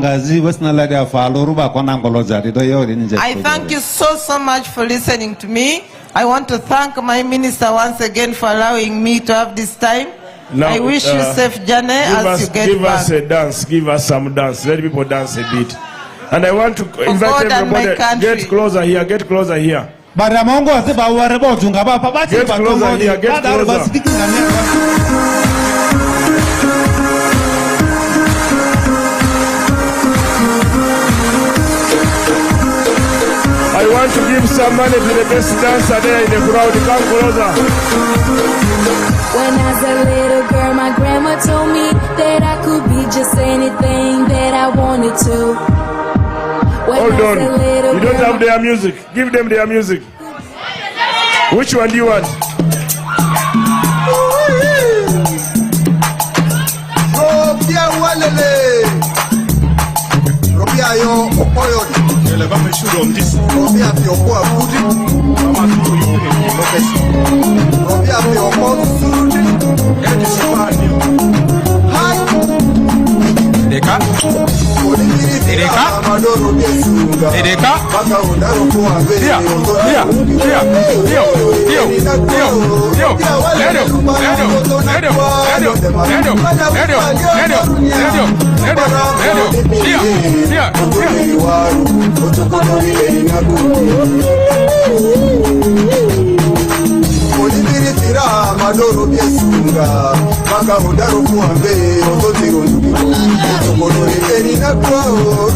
thank you so much for listening to me. I want to thank my minister once again for allowing me to have this time. Now, I wish you safe journey as you get give back. Us a dance, give us some dance. Let people dance a bit. And I want to invite everybody, get closer here, get closer here. Get closer here, get closer. I want to give some money to the best dancer there in the crowd. Come closer. When I was a little girl, my grandma told me that I could be just anything that I wanted to. Hold on. You don't have their music. Give them their music. Which one do you want? Robia yo okoyo ele ba me shuro ndisi Robia bi oko akudi mama tu yo ni lokesi Robia bi oko sudi edi sipani hai Edeka Edeka Edeka Dia Olibiritira madoro biesunga maka udaro kuambe ototiro ndugi eri na kwa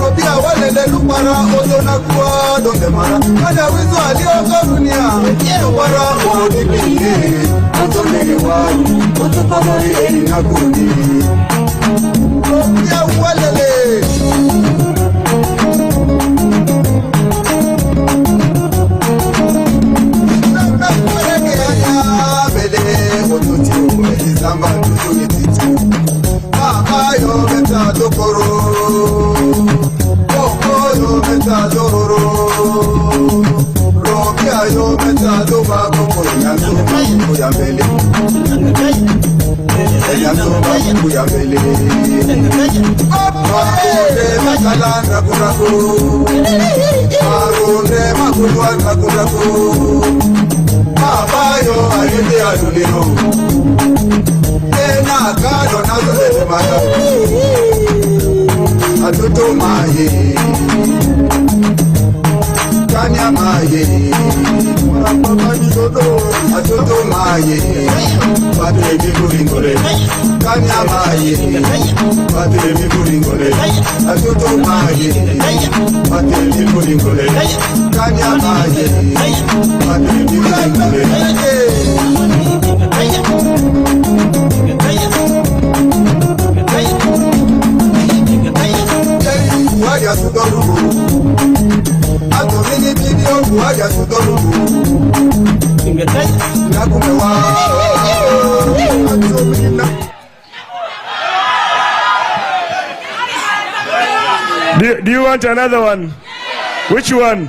robia walele lupara oto na kwa donde mara kada wizo alioka dunia quiero para olibirite otone waru ototoro eri na kuni robia walele Samba tutu yetitu Mama yo meta dokoro Koko yo meta doro Robia yo meta doba Koko yanzoma kuku ya mbele Yanzoma kuku ya mbele Makonde makala rakurako Makonde makulwa rakurako Mama yo ayende adulino Ena kado nazo zete mata Atoto maye Kanya maye Atoto maye Pate miku ringole Kanya maye Pate miku ringole Atoto maye Pate miku ringole Kanya maye Pate miku ringole Buhari asudorugo atomini video Buhari asudorugo nakumewa Do you want another one? Which one?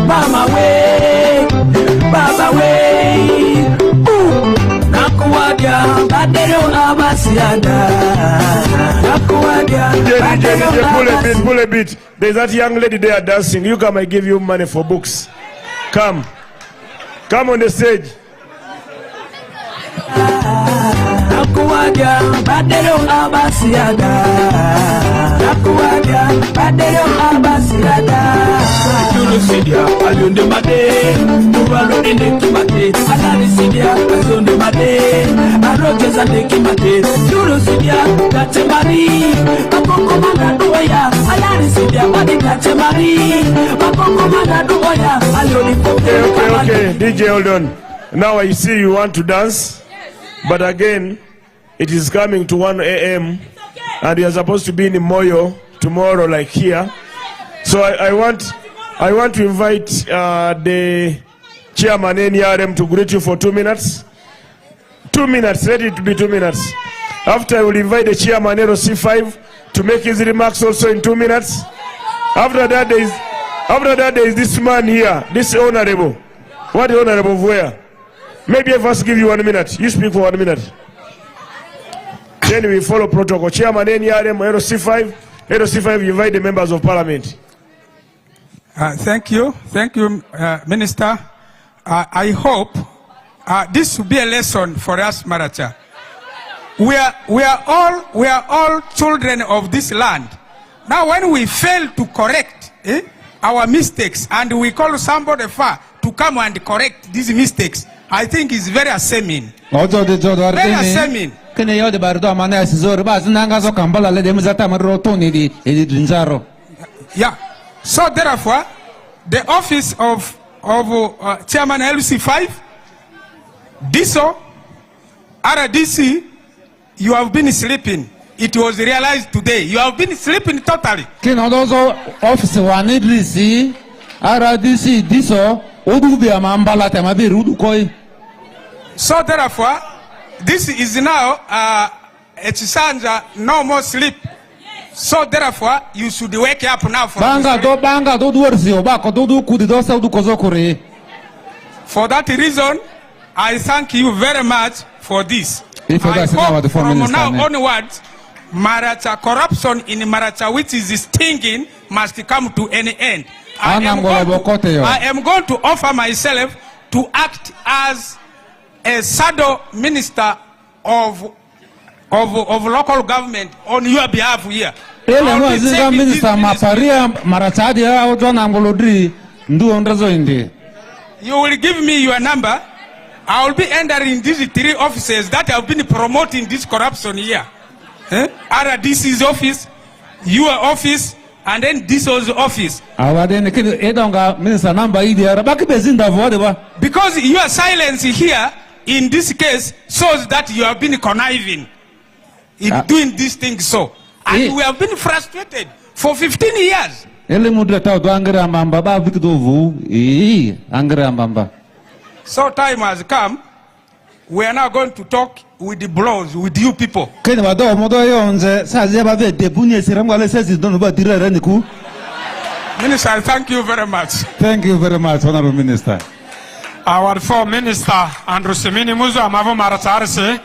Mama way, Baba way. Nakuwadia, badero abasiada. Nakuwadia, DJ, pull a bit. There's that young lady there dancing. You come, I give you money for books. Come on the stage. Nakuwadia, badero abasiada. Nakuwadia, badero abasiada. Sidia, alunde made, Nualo in the Kimate, Alani Sidia, Alunde Made, Arrojas and the Kimate, Sidia, Gatemari, Papoko Magadoya, Alani Sidia, Wadi Gatemari, Papoko Magadoya, Aluni. Okay, DJ, hold on. Now I see you want to dance, but again, it is coming to 1 a.m. and you are supposed to be in Moyo tomorrow, like here. So I want to invite the chairman NRM to greet you for 2 minutes. 2 minutes, let it be 2 minutes. After I will invite the chairman LC5 to make his remarks also in 2 minutes. After that there is this man here, this honorable. What the honorable of where? Maybe I first give you 1 minute. You speak for 1 minute. Then we follow protocol. Chairman NRM LC5. LC5 invite the members of parliament. Thank you, Minister. I hope this will be a lesson for us, Maracha. We are all children of this land. Now, when we fail to correct our mistakes, and we call somebody far to come and correct these mistakes, I think it's very assuming. Very assuming. The Yeah. So therefore, the office of Chairman LC5, DISO, RDC, you have been sleeping. It was realized today. You have been sleeping totally. Office RDC, DISO, so therefore, this is now no more sleep. So therefore, you should wake up now for that reason, I thank you very much for this. I hope from now onwards, Maracha corruption in Maracha, which is stinging, must come to any end. I am going to offer myself to act as a shadow minister of local government on your behalf here. You will give me your number. I will be entering these 3 offices that have been promoting this corruption here. RDC's office, your office, and then this was the office. Because your silence here in this case shows that you have been conniving in doing these things so. And we have been frustrated for 15 years. So time has come. We are now going to talk with the blows, with you people. Minister, thank you very much. Thank you very much, Honorable Minister. Our foreign minister, Andrew Semini Muzo Amavo Maracha.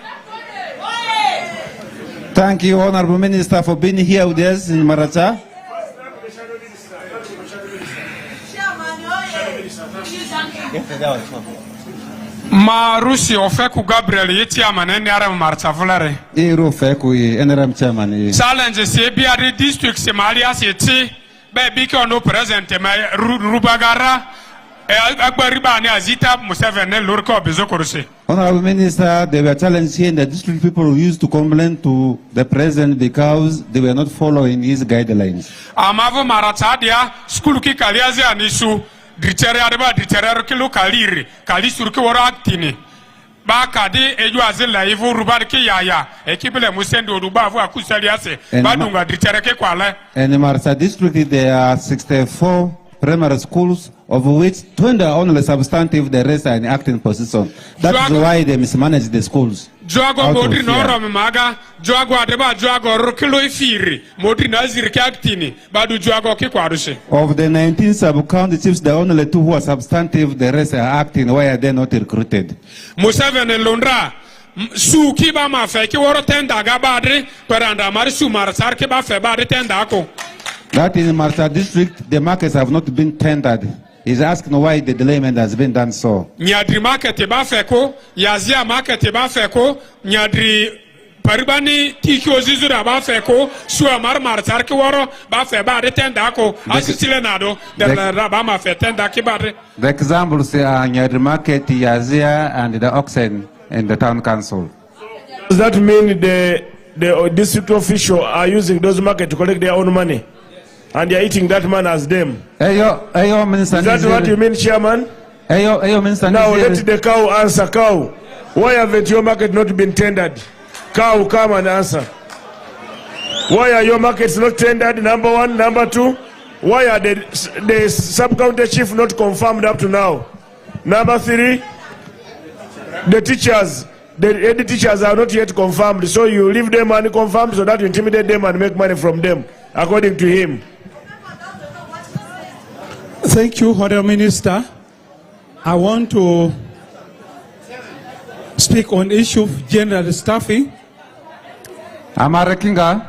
Thank you, Honorable Minister, for being here with us in Maracha. Marusi ofeku Gabriel yeti amanene ara Maracha vulare. Ofeku NRM chairman. Challenge se biari district se Malia seti be biki ono present me rubagara agbariba azita Museveni lurko bezokorose. Honorable Minister, there were challenges here in the district. People used to complain to the president because they were not following his guidelines. Amavo Maracha dia school ki kaliaze anishu dritere arba dritere kilo kaliri kali surki wora actini ba kadi eju azela ivu rubar ki yaya ekibele musendo ruba avu akusaliase badunga dritere ke kwale. In the Maracha district there are 64 primary schools, of which 20 are only substantive, the rest are in acting position. That's why they mismanage the schools. Joago modri noro maga, joago adeba joago rokilo ifiri, modri nazir ke actini, badu joago ki kwarushe. Of the 19 sub-county chiefs, there are only 2 who are substantive, the rest are acting. Why are they not recruited? Museveni Londra, su ki ba ma fe ki woro tenda ga badri, peranda mari su marasar ki ba fe badri tenda ako. That in Maracha district, the markets have not been tendered. He's asking why the delayment has been done so. Nyadri market ba feko, yazia market ba feko, nyadri paribani tiki ozizura ba feko, suwa Maracha ki woro ba fe ba de tenda ako, asisile nado, de ba ma fe tenda ki ba de. The examples are Nyadri market, Yazia, and the auction in the town council. Does that mean the district officials are using those markets to collect their own money? And they are eating that man as them. Ayo, Minister. Is that what you mean, Chairman? Ayo, Minister. Now let the cow answer. Cow, why haven't your market not been tendered? Cow, come and answer. Why are your markets not tendered? Number 1, number 2. Why are the sub-county chief not confirmed up to now? Number 3, the teachers. The head teachers are not yet confirmed, so you leave them unconfirmed so that you intimidate them and make money from them, according to him. Thank you, Honorable Minister. I want to speak on issue of general staffing. Amarakinga.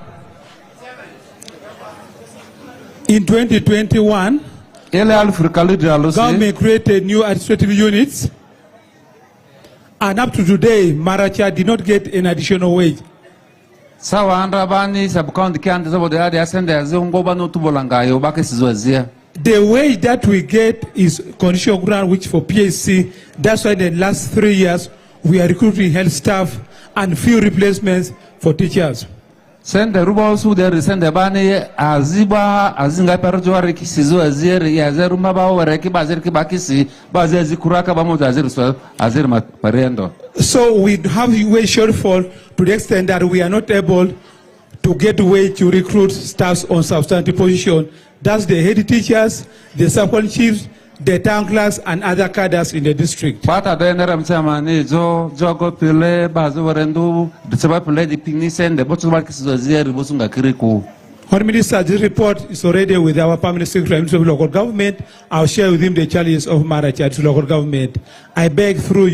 In 2021, government created new administrative units. And up to today, Maracha did not get an additional wage. The wage that we get is conditional grant, which for PSC, that's why the last 3 years we are recruiting health staff and few replacements for teachers. Sende ruba su der sende bani aziba azinga perjoare kisizo azir ya zeruma ba wore ki bazir ki bakisi bazir zikuraka ba mo azir so azir ma parendo. So we have wage shortfall to the extent that we are not able to get wage to recruit staffs on substantive position. That's the head teachers, the support chiefs, the town clerks, and other cadres in the district. Pata da nera msamani jo jogo pile bazo warendu disaba pile di pinisen de botu ba kisizo azir bosunga kiriku. Honorable Minister, this report is already with our permanent secretary of local government. I'll share with him the challenges of Maracha to local government. I beg through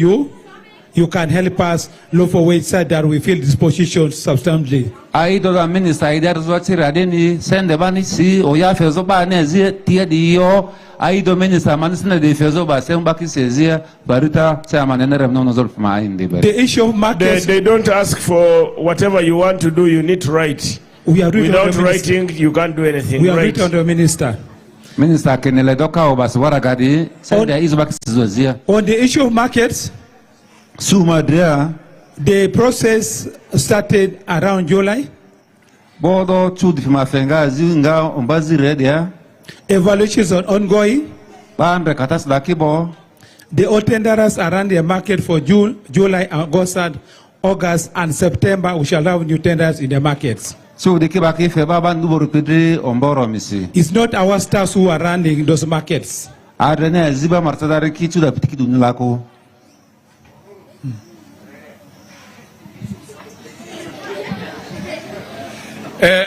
you can help us look for ways that we fill this position substantially. I do the minister either zwachi radeni sende bani si oya fezo ba nezi tia diyo I do minister manisna de fezo ba semba kisezia barita chairman nere mnono zolf ma indi be. The issue of markets, they don't ask for whatever you want to do, you need to write. We are without writing you can't do anything. We are written to the minister. Minister kenele doka obas waragadi sende izo ba kisezia. On the issue of markets, the process started around July. Bodo chudi mafenga zinga umbazi redia. Evaluations are ongoing. Bande katas lakibo. The all tenderers are on the market for June, July, August, and September. We shall have new tenders in the markets. So the kibaki feba ndubo rupidri omboro misi. It's not our staffs who are running those markets. Adene ziba martadari kichu da pitiki dunilako.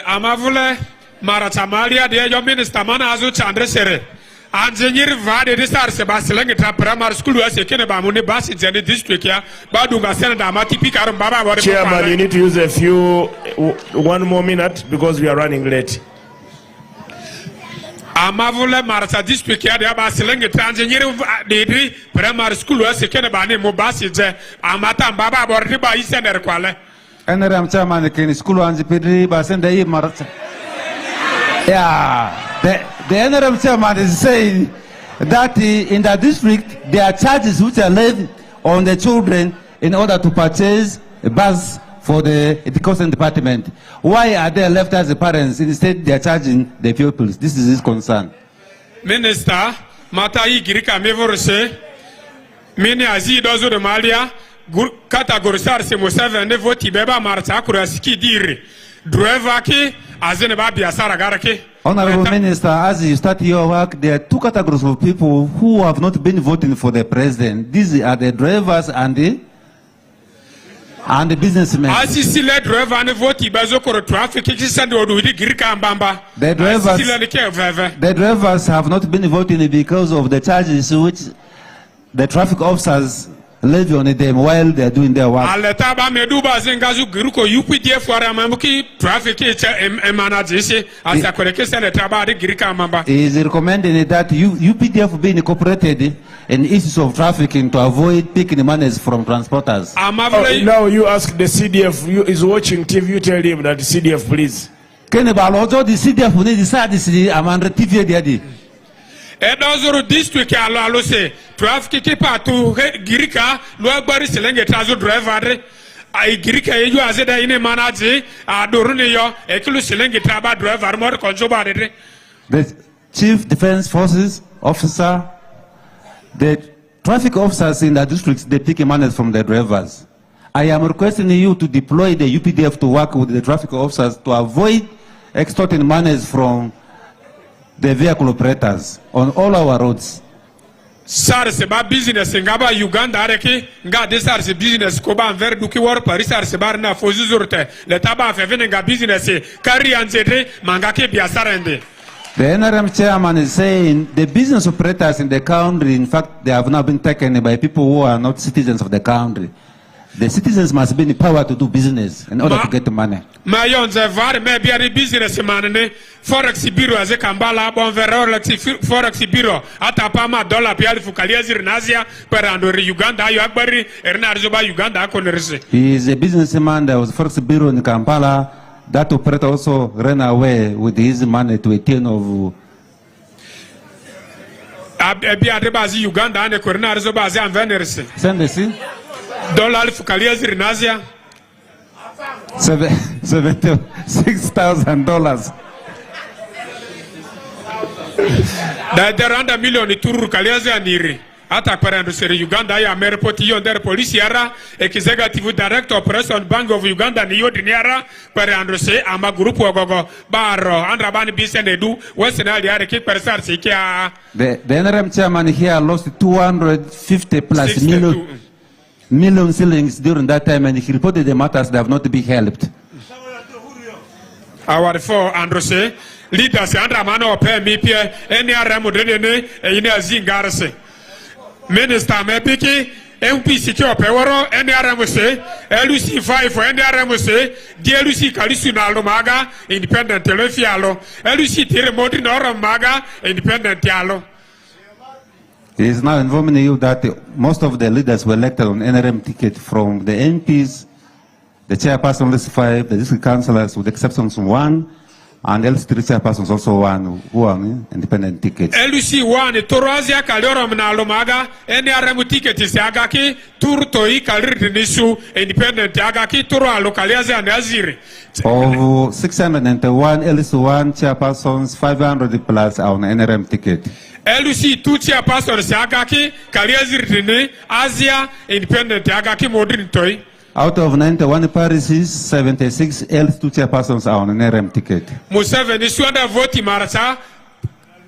Amavule Maracha Maria de your minister mana azu chandre sere. Engineer vade de sar se baselenge ta primary school wa se kene ba mune basi jeni district ya badunga senada mati pikarum baba wore. Chairman, you need to use a few 1 more minute because we are running late. Amavule Maracha district ya de baselenge ta engineer de primary school wa se kene ba ne mo basi je amata baba wore ba isender kwale. NRM chairman kini school anji pedri basende yi Maracha. Yeah, the NRM chairman is saying that in the district there are charges which are laid on the children in order to purchase a bus for the education department. Why are they left as the parents? Instead they are charging the pupils. This is his concern. Minister, Matai Girika Mevorse, Mini Azi Dozo de Malia. Categorisar se museve ne voti beba Maracha kurasiki dire driver ki azene ba biasara garake. Honorable Minister, as you start your work, there are 2 categories of people who have not been voting for the president. These are the drivers and the businessmen. As you see the driver ne voti bazo koro traffic ki send odu di girika mbamba. The drivers have not been voting because of the charges which the traffic officers levy on them while they are doing their work. Aletaba meduba zengazu giruko UPDF wara mamuki traffic managers asakoleke senetaba de girika mamba. He is recommending that UPDF be incorporated in issues of trafficking to avoid picking monies from transporters. Now you ask the CDF, you is watching TV, you tell him that CDF please. Kene balojo the CDF ne decide amandre TV diadi. Edozuru district alo se traffic ki patu girika lo agbari selenge trazo driver ai girika eju azeda ine manager adorune yo ekulu selenge traba driver mo konjoba de. The chief defense forces officer, the traffic officers in the districts, they pick money from the drivers. I am requesting you to deploy the UPDF to work with the traffic officers to avoid extorting monies from the vehicle operators on all our roads. Sar se ba business ngaba Uganda areki nga de sar se business ko ba enver duki wor Paris sar se bar na fozu zurte le taba fe nga business carry anzede mangake biasarende. The NRM chairman is saying the business operators in the country, in fact, they have now been taken by people who are not citizens of the country. The citizens must be in power to do business in order to get the money. Mayonze var me biari business man ne forex bureau aze kambala bon verre forex bureau atapama dollar piali fukalia zirnazia per andori Uganda ayo akbari ernarzo ba Uganda akonerse. He is a businessman that was forex bureau in Kampala. That operator also ran away with his money to a tune of Ebi ade bazi Uganda ane korina arizo bazi anvenerse. Send the see. Dollar fukalia zirinazia. $76,000. Da randa milioni turu kaliazia niri. Ata parando sere Uganda ya merepoti yonder polisi yara executive director operation Bank of Uganda ni yodiniara parando se ama grupu ogogo baro andra bani bisenedu wesenali yare ki persar sikia. The NRM chairman here lost 250 plus million shillings during that time, and he reported the matters that have not been helped. Our four Androse leaders andra mano pe mi pie NRM dene ine azingarse. Minister Mepiki, MPC Chopewaro, NRM say, LUC5 for NRM say, DLUC Kalisunalo Maga, Independent Telefialo, LUC Tiremodi Nora Maga, Independent Yalo. It is now informing you that most of the leaders were elected on NRM ticket from the MPs, the chairperson list 5, the district councillors, with exceptions 1. And LC3 chairpersons also one who are independent tickets. LC1 Torazia Kalora Mnalomaga, NRM ticket is Agaki, Turtoi Kalirisu, independent Agaki, Tura Localizia Naziri. Of 601 LC1 chairpersons, 500 plus on NRM ticket. LC2 chairpersons Agaki, Kaliaziri, Asia, independent Agaki Modern Toy. Out of 91 parishes, 76 L2 chairpersons are on an NRM ticket. Museveni swada voti Maracha,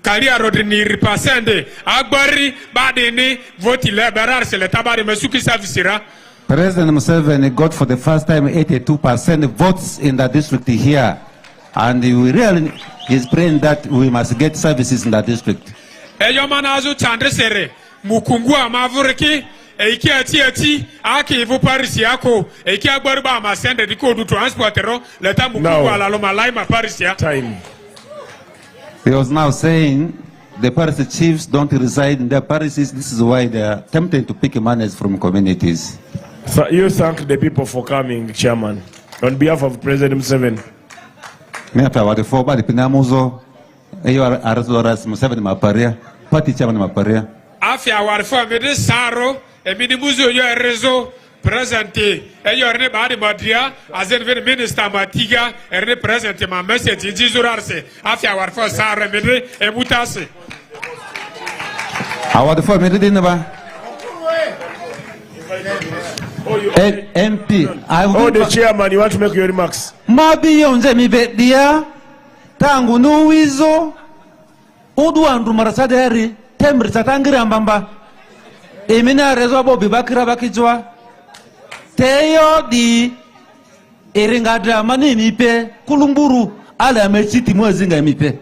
Kalia Rodini Ripasende, Agbari, Badini, voti Liberar, Seletabari, Mesuki Savisira. President Museveni got for the first time 82% votes in that district here. And we really is praying that we must get services in that district. Eyomanazu Chandresere, Mukungua Mavuriki. Eiki ati aki ivu Paris yako eiki agbarba ma send the code transportero leta mukungu ala lo malai ma Paris ya time. He was now saying the Paris chiefs don't reside in their parishes. This is why they are tempted to pick monies from communities. So you thank the people for coming, Chairman, on behalf of President Museveni. Me after what the four body pinamuzo eyo arazoras Museveni maparia party chairman maparia. Afia warfo me de saro Emini muzo yo rezo presente eyo erne badi madria azen ven minister matiga erne presente ma message jizurarse afia warfo sare mede ebutase awade fo mede dinaba MP the chairman, you want to make your remarks? Mabi yonze mi bedia tangu nuwizo udu andu marasaderi temri satangira mbamba Emina rezo bo bibakira bakijwa teyo di eringadra mani mipe kulumburu ala mechiti mwezinga mipe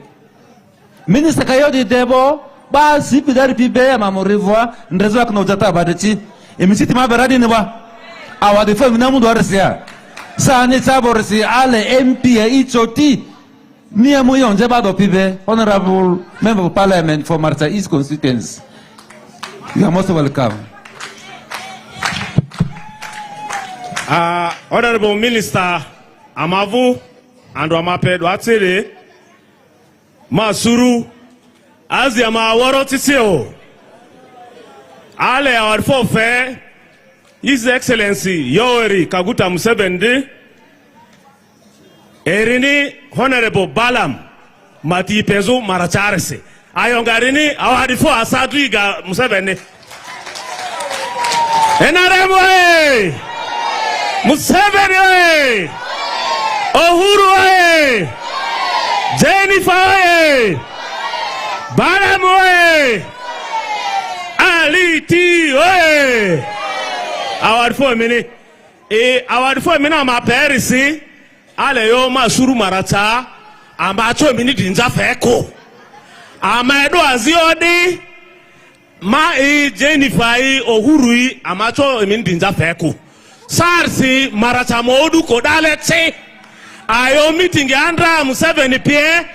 Minister kayodi debo ba sipidari pibe ya mamorivwa ndezo akno jata badechi emechiti maberadi ne ba awade fa minamu do resia sani sabo resi ale MP ichoti niamu yonje ba do pibe honorable member of parliament for Maracha East constituency. You are most welcome. Honorable Minister Amavu and Wamape Dwatsere Masuru as Yama Waro Tiseo Ale our forfeit His Excellency Yoweri Kaguta Museveni Erini Honorable Balam Mati Pezu Maracharese Ayongarini awadifo asadwiga Museveni NRM way Museveni way Uhuru way Jennifer way Balam way Ali T way awadifo mini ama perisi ale yo masuru Maracha ambacho mini dinja feko Amedo aziodi ma Jennifer Uhuru amacho emindinja feko sarsi Maracha modu kodale che ayo meeting andra Museveni pie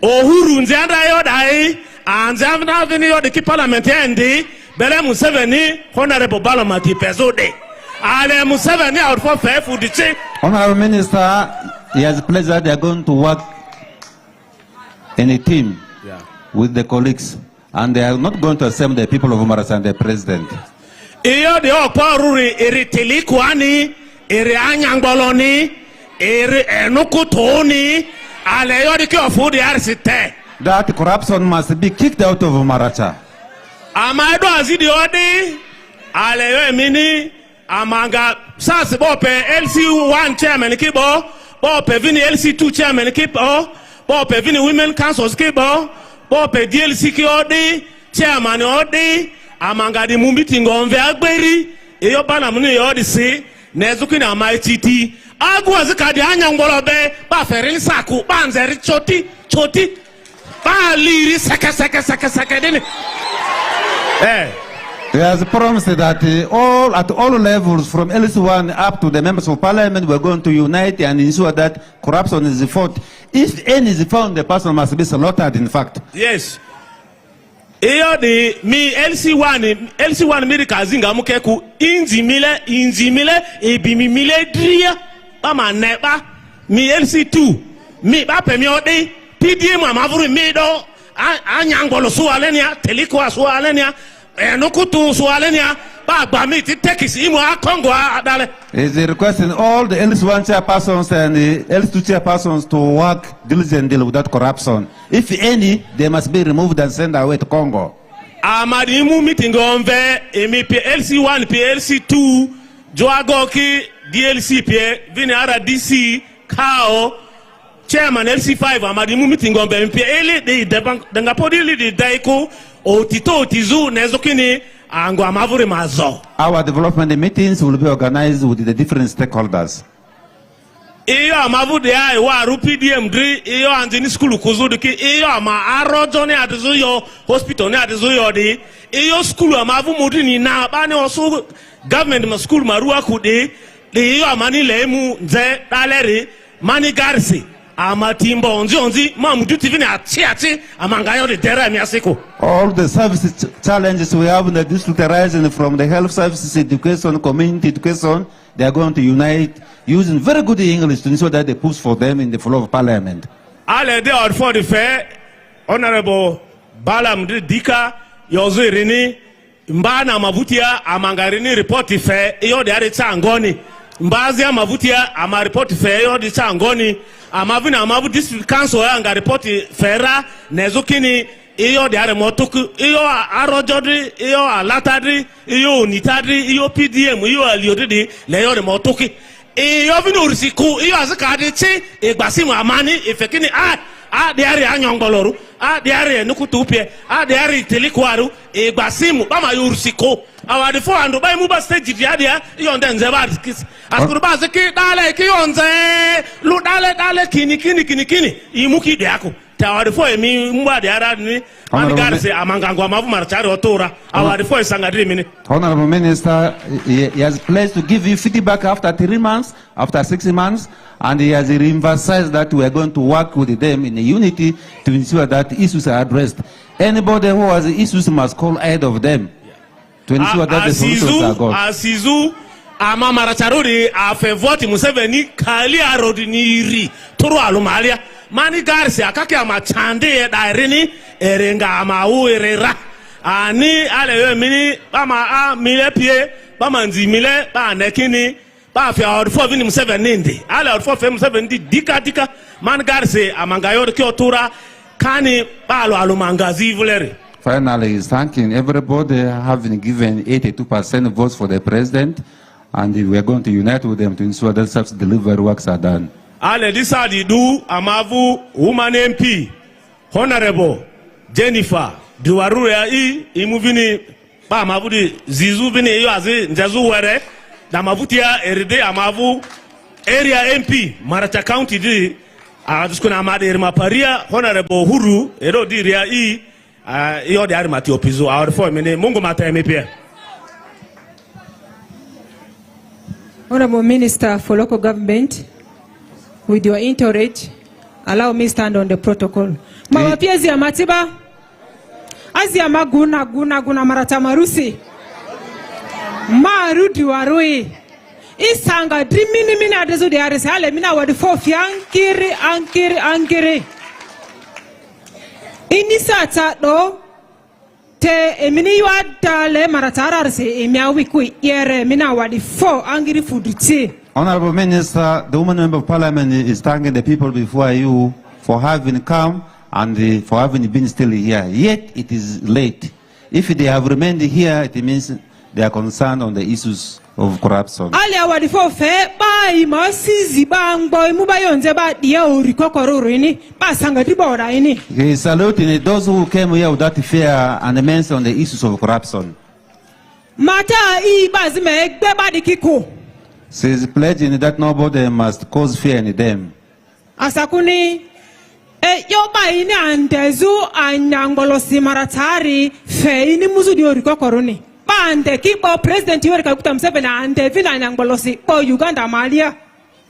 Uhuru nzandra yodai anzamna vini yodi ki parliament endi bele Museveni honorable Balamati pezode ale Museveni out for fair food che. Honorable Minister, he has pleasure they are going to work in a team with the colleagues. and they are not going to accept the people of Maracha and the president. Iyo de okporuri eritili kwani ere anyangboloni ere enukutoni ale yo de kiofu de arsite. That corruption must be kicked out of Maracha. Amado azidi odi ale yo emini amanga sas bope LC1 chairman kibo bope vini LC2 chairman kibo bope vini women councils kibo bope DLC ki odi chairman odi amanga di mumbiti ngomve agberi iyo bana muni yodi si nezuki na maititi agu azikadi anyangolobe ba ferin saku ba nzeri choti ba liri seke dini He has promised that at all levels, from LC1 up to the members of parliament, we're going to unite and ensure that corruption is fought. If any is found, the person must be slaughtered, in fact. Yes. Iyo di mi LC1 mi kazinga mukeku inzimile ebimimile dria ba maneba mi LC2 mi ba pemi odi PDM amavuru mi do anyangolo sualenia teliko sualenia enukutu sualenia ba gba mi ti tekisi imo akongo adale. Is requesting all the LC1 chairpersons and the LC2 chairpersons to work diligently without corruption. If any, they must be removed and sent away to Congo. Amadimu meeting onve emi PLC1 PLC2 Joagoki DLC P vini RDC Kao chairman LC5 amadimu meeting onve emi ele de dangapodi de daiko otito tizu nezokini ango amavure mazo. Our development meetings will be organized with the different stakeholders. Iyo amavu de ai wa PDM dri iyo anjini school kuzudu ki iyo ama arojo ne adizu yo hospital ne adizu yo di iyo school amavu mudi ni na bani osu government ma school maruwa kude de iyo amani lemu nze daleri mani garsi amatimbo onzi ma mudu TV ne ati amangayo de dera mi asiko. All the service challenges we have in the district arising from the health services, education, community education, they are going to unite using very good English to ensure that they push for them in the floor of parliament. Ale de or for the fair, Honorable Balam Dika, Yozu Rini, Mbana Mavutia, Amangarini report fair, Yo de Aritsangoni, Mbazia Mavutia, Ama report fair, Yo de Sangoni, Amavina Amavu District Council, Anga report faira, Nezukini, Iyo de Aremotuku, Iyo Arojodri, Iyo Alatadri, Iyo Nitadri, Iyo PDM, Iyo Aliodri, Leo de Motuki. Iyo vino urisiku, iyo azikadi chi, igbasimu amani, ifekini, diari anyongoloru, diari nukutupie, diari telikwaru, igbasimu, bama urisiku. Awadifo ando, bayi muba stage diadia, iyo ndenze badikisi. Askuruba ziki, dale, kiyonze, lu dale, kini, imuki diaku. Awadifo emi mwa diara ni, manigarisi amangangwa mavu marachari otora, awadifo isangadiri mini. Honorable Minister, he has pledged to give you feedback after 3 months, after 6 months, and he has emphasized that we are going to work with them in unity to ensure that issues are addressed. Anybody who has issues must call ahead of them to ensure that the solutions are got. Asizu, ama maracharuri, afevoti Museveni, kali arodiniri, turu alumalia, mani garisi, akaki ama chande dairini, erenga ama uerera. Ani ale mini bama mile pie bama nzimile ba nekini ba fi orfo vini Museveni ndi ale orfo fe Museveni ndi dika man garse amangayor ki otura kani balo alumangazi vuleri. Finally, he's thanking everybody having given 82% votes for the president, and we are going to unite with them to ensure that such delivery works are done. Ale disadi du amavu woman MP Honorable Jennifer Duwaru ya imuvini ba mavudi zizu vini iyo azi njazu were na mavuti ya eride amavu area MP Maracha County di aduskuna amade irma paria Honorable Huru ero di ria iyo di arimati opizo our for mene mungu mata MP. Honorable Minister for Local Government, with your entourage, allow me stand on the protocol. Mawapiezi ya matiba Azia maguna marata marusi marudi warui isanga drimini mina adezo de ares hale mina wadi fofi ankiri inisata do te emini yuada le maratara se emia wiku yere mina wadi 4 angry food tea. Honorable Minister, the woman member of parliament is thanking the people before you for having come and for having been still here. Yet it is late. If they have remained here, it means they are concerned on the issues of corruption. Ali awadi 4 fe ba imasizi ba ngboy mu ba yonze ba dia ori kokoro ini ba sanga di bora ini. He is saluting those who came here without fear and mention on the issues of corruption. Mata I ba zime egbe ba di kiko. She is pledging that nobody must cause fear in them. Asakuni yo ba ini andezu anyangolosi maratari fe ini muzu di ori kokoro ni. Ande kipo president Yoweri Kaguta Museveni ande vina nyangolosi po Uganda Malia.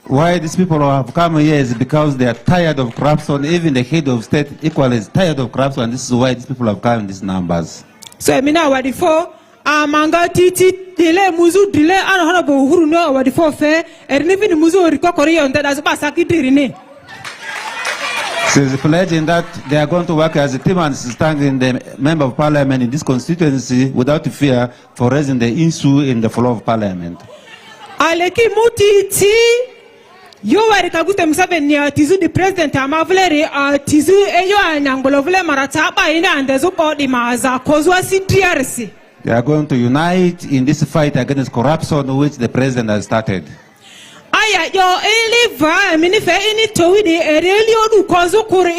Why these people have come here is because they are tired of corruption. Even the head of state equally is tired of corruption, and this is why these people have come in these numbers. So mina wadi 4 amanga titi dile muzu dile ano hana bo uhuru no wadi 4 fe erni vini muzu orikokori yonda dazu basaki dirini. She is pledging that they are going to work as a team and standing the member of parliament in this constituency without fear for raising the issue in the floor of parliament. Aleki mutiti Yoweri Kaguta Museveni tizu the president amavleri tizu eyo anyangolovle marataba ina andezu body maza kozwa CTRC. They are going to unite in this fight against corruption which the president has started. Aya yo eliva minife ini towidi ereli odu kozu kuri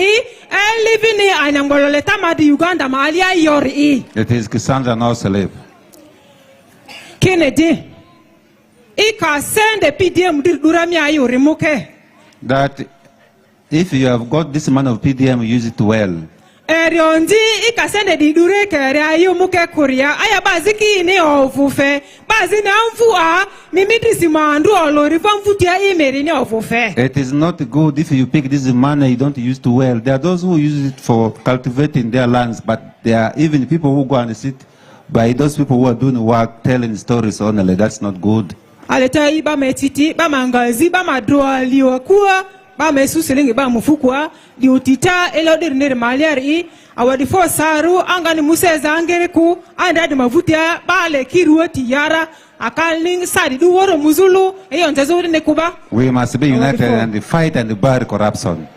elivini anyangolole tamadi Uganda malia yori. It is Cassandra now slave. Kennedy ika send the PDM durami ayo remoke. That if you have got this amount of PDM, use it well. Eriondi ika send the dure kere ayo muke kuria aya baziki ni ofufe bazi na mfua mimidisi mandu olori famfutia imeri ni ofufe. It is not good if you pick this money you don't use it well. There are those who use it for cultivating their lands, but there are even people who go and sit by those people who are doing work, telling stories only. That's not good. Aleta iba metiti ba mangazi ba madroa liokua ba mesu selingi ba mufukwa diutita elodir nere maliari awadi 4 saru angani museza angeriku andadi mavutia ba le kiruoti yara akalning sadi du woro muzulu eyonzezo ne kuba. We must be united and fight and bar corruption.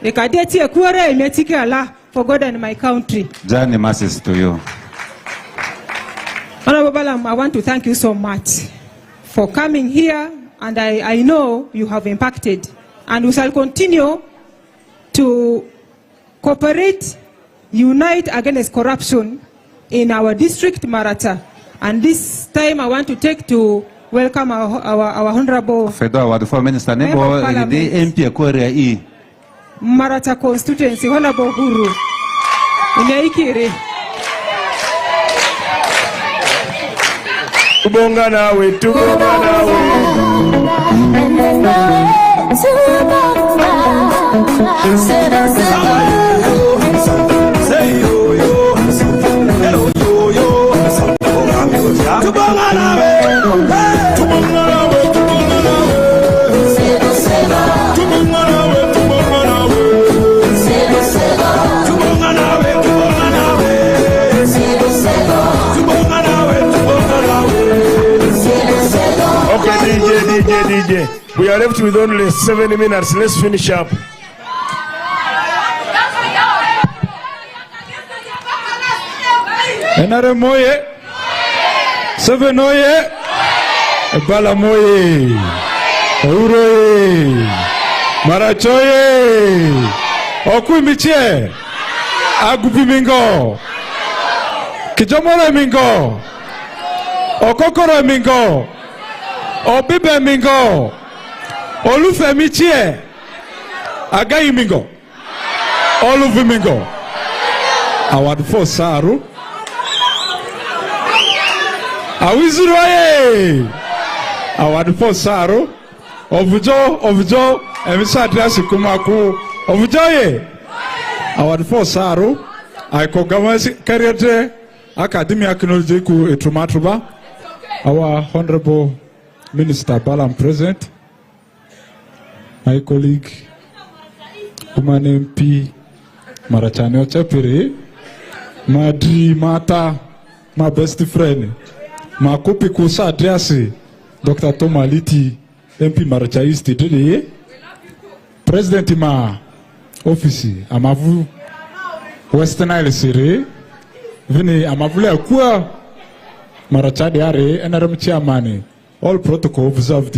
Ekadeti ekwere emetike ala for God and my country. Journey masses to you. Honorable Balam, I want to thank you so much for coming here, and I know you have impacted, and we shall continue to cooperate, unite against corruption in our district, Maracha. And this time I want to take to welcome our Honorable Minister Maracha constituency, Honorable Guru Ineikiri. Tubonga nawe, tubonga nawe. DJ, we are left with only 7 minutes. Let's finish up. Enare moye, 7 oye, Bala moye, Uroye, Marachoye, Okuimiche, Agupimingo, Kijamora Mingo, Okokoro Mingo, Obibe Mingo, Olufemi Chie, Agayi Mingo, Olufi Mingo, Award for Saru, Awizuroye, Award for Saru, Ovujo, Emisa Drasi Kumaku, Ovujoye, Award for Saru, Aikogama Karate, Academy Acknowledge ku Etrumatuba, our Honorable Minister Balam present, my colleague, Woman MP Marachane Ochapiri, my dream mata, my best friend, my copy kusa address, Dr. Tomaliti, MP Maracha East today. President ma office, amavu Western Isle Siri, vini amavule akua Maracha diare, NRM chairman, all protocol observed.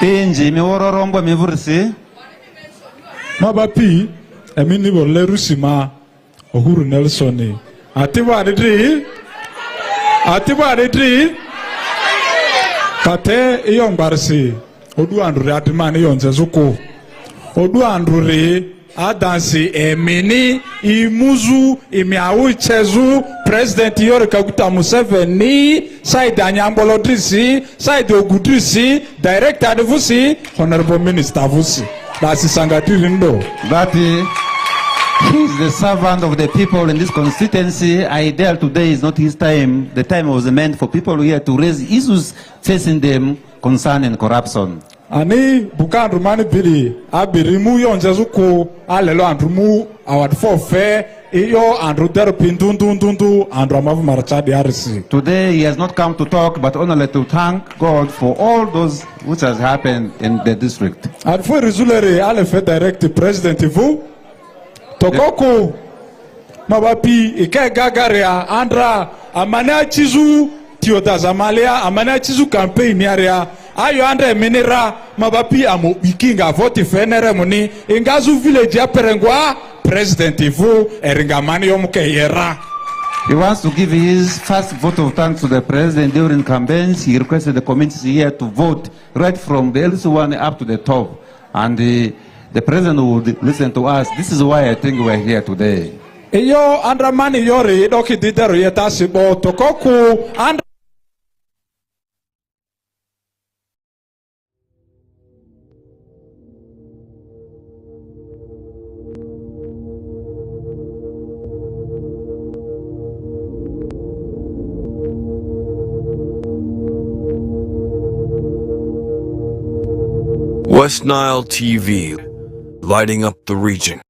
Inji mi wororombo mi vursi. Mabapi, emini wolerusi ma Uhuru Nelson. Atiba adedri. Kate iyong barsi. Odu andure atimani iyong zezuko. Odu andure adansi emini imuzu imiawu chezu President Yoweri Kaguta Museveni side anyambolo drisi side ogudrisi director adevusi honorable minister vusi. That's Sangatirindo. But he is the servant of the people in this constituency. Ideal today is not his time. The time was meant for people here to raise issues facing them concerning corruption. Ani bukan rumani biri abirimu yonjezuko alelo andrumu award for fair iyo andru derpin dundu andru amavu Maracha DRC. Today he has not come to talk but only to thank God for all those which has happened in the district. And for resulere alefe direct president vu tokoko mabapi ike gagaria andra amana chizu tiodazamalia amana chizu campaign area ayo andre minera mabapi amo bikinga vote fenere muni ingazu village ya perengwa president vu eringamani yomuke yera. He wants to give his first vote of thanks to the president during campaigns. He requested the community here to vote right from the eldest one up to the top, and the president would listen to us. This is why I think we're here today. Iyo andra mani yori doki didero yeta sibo tokoku andra. West Nile TV, lighting up the region.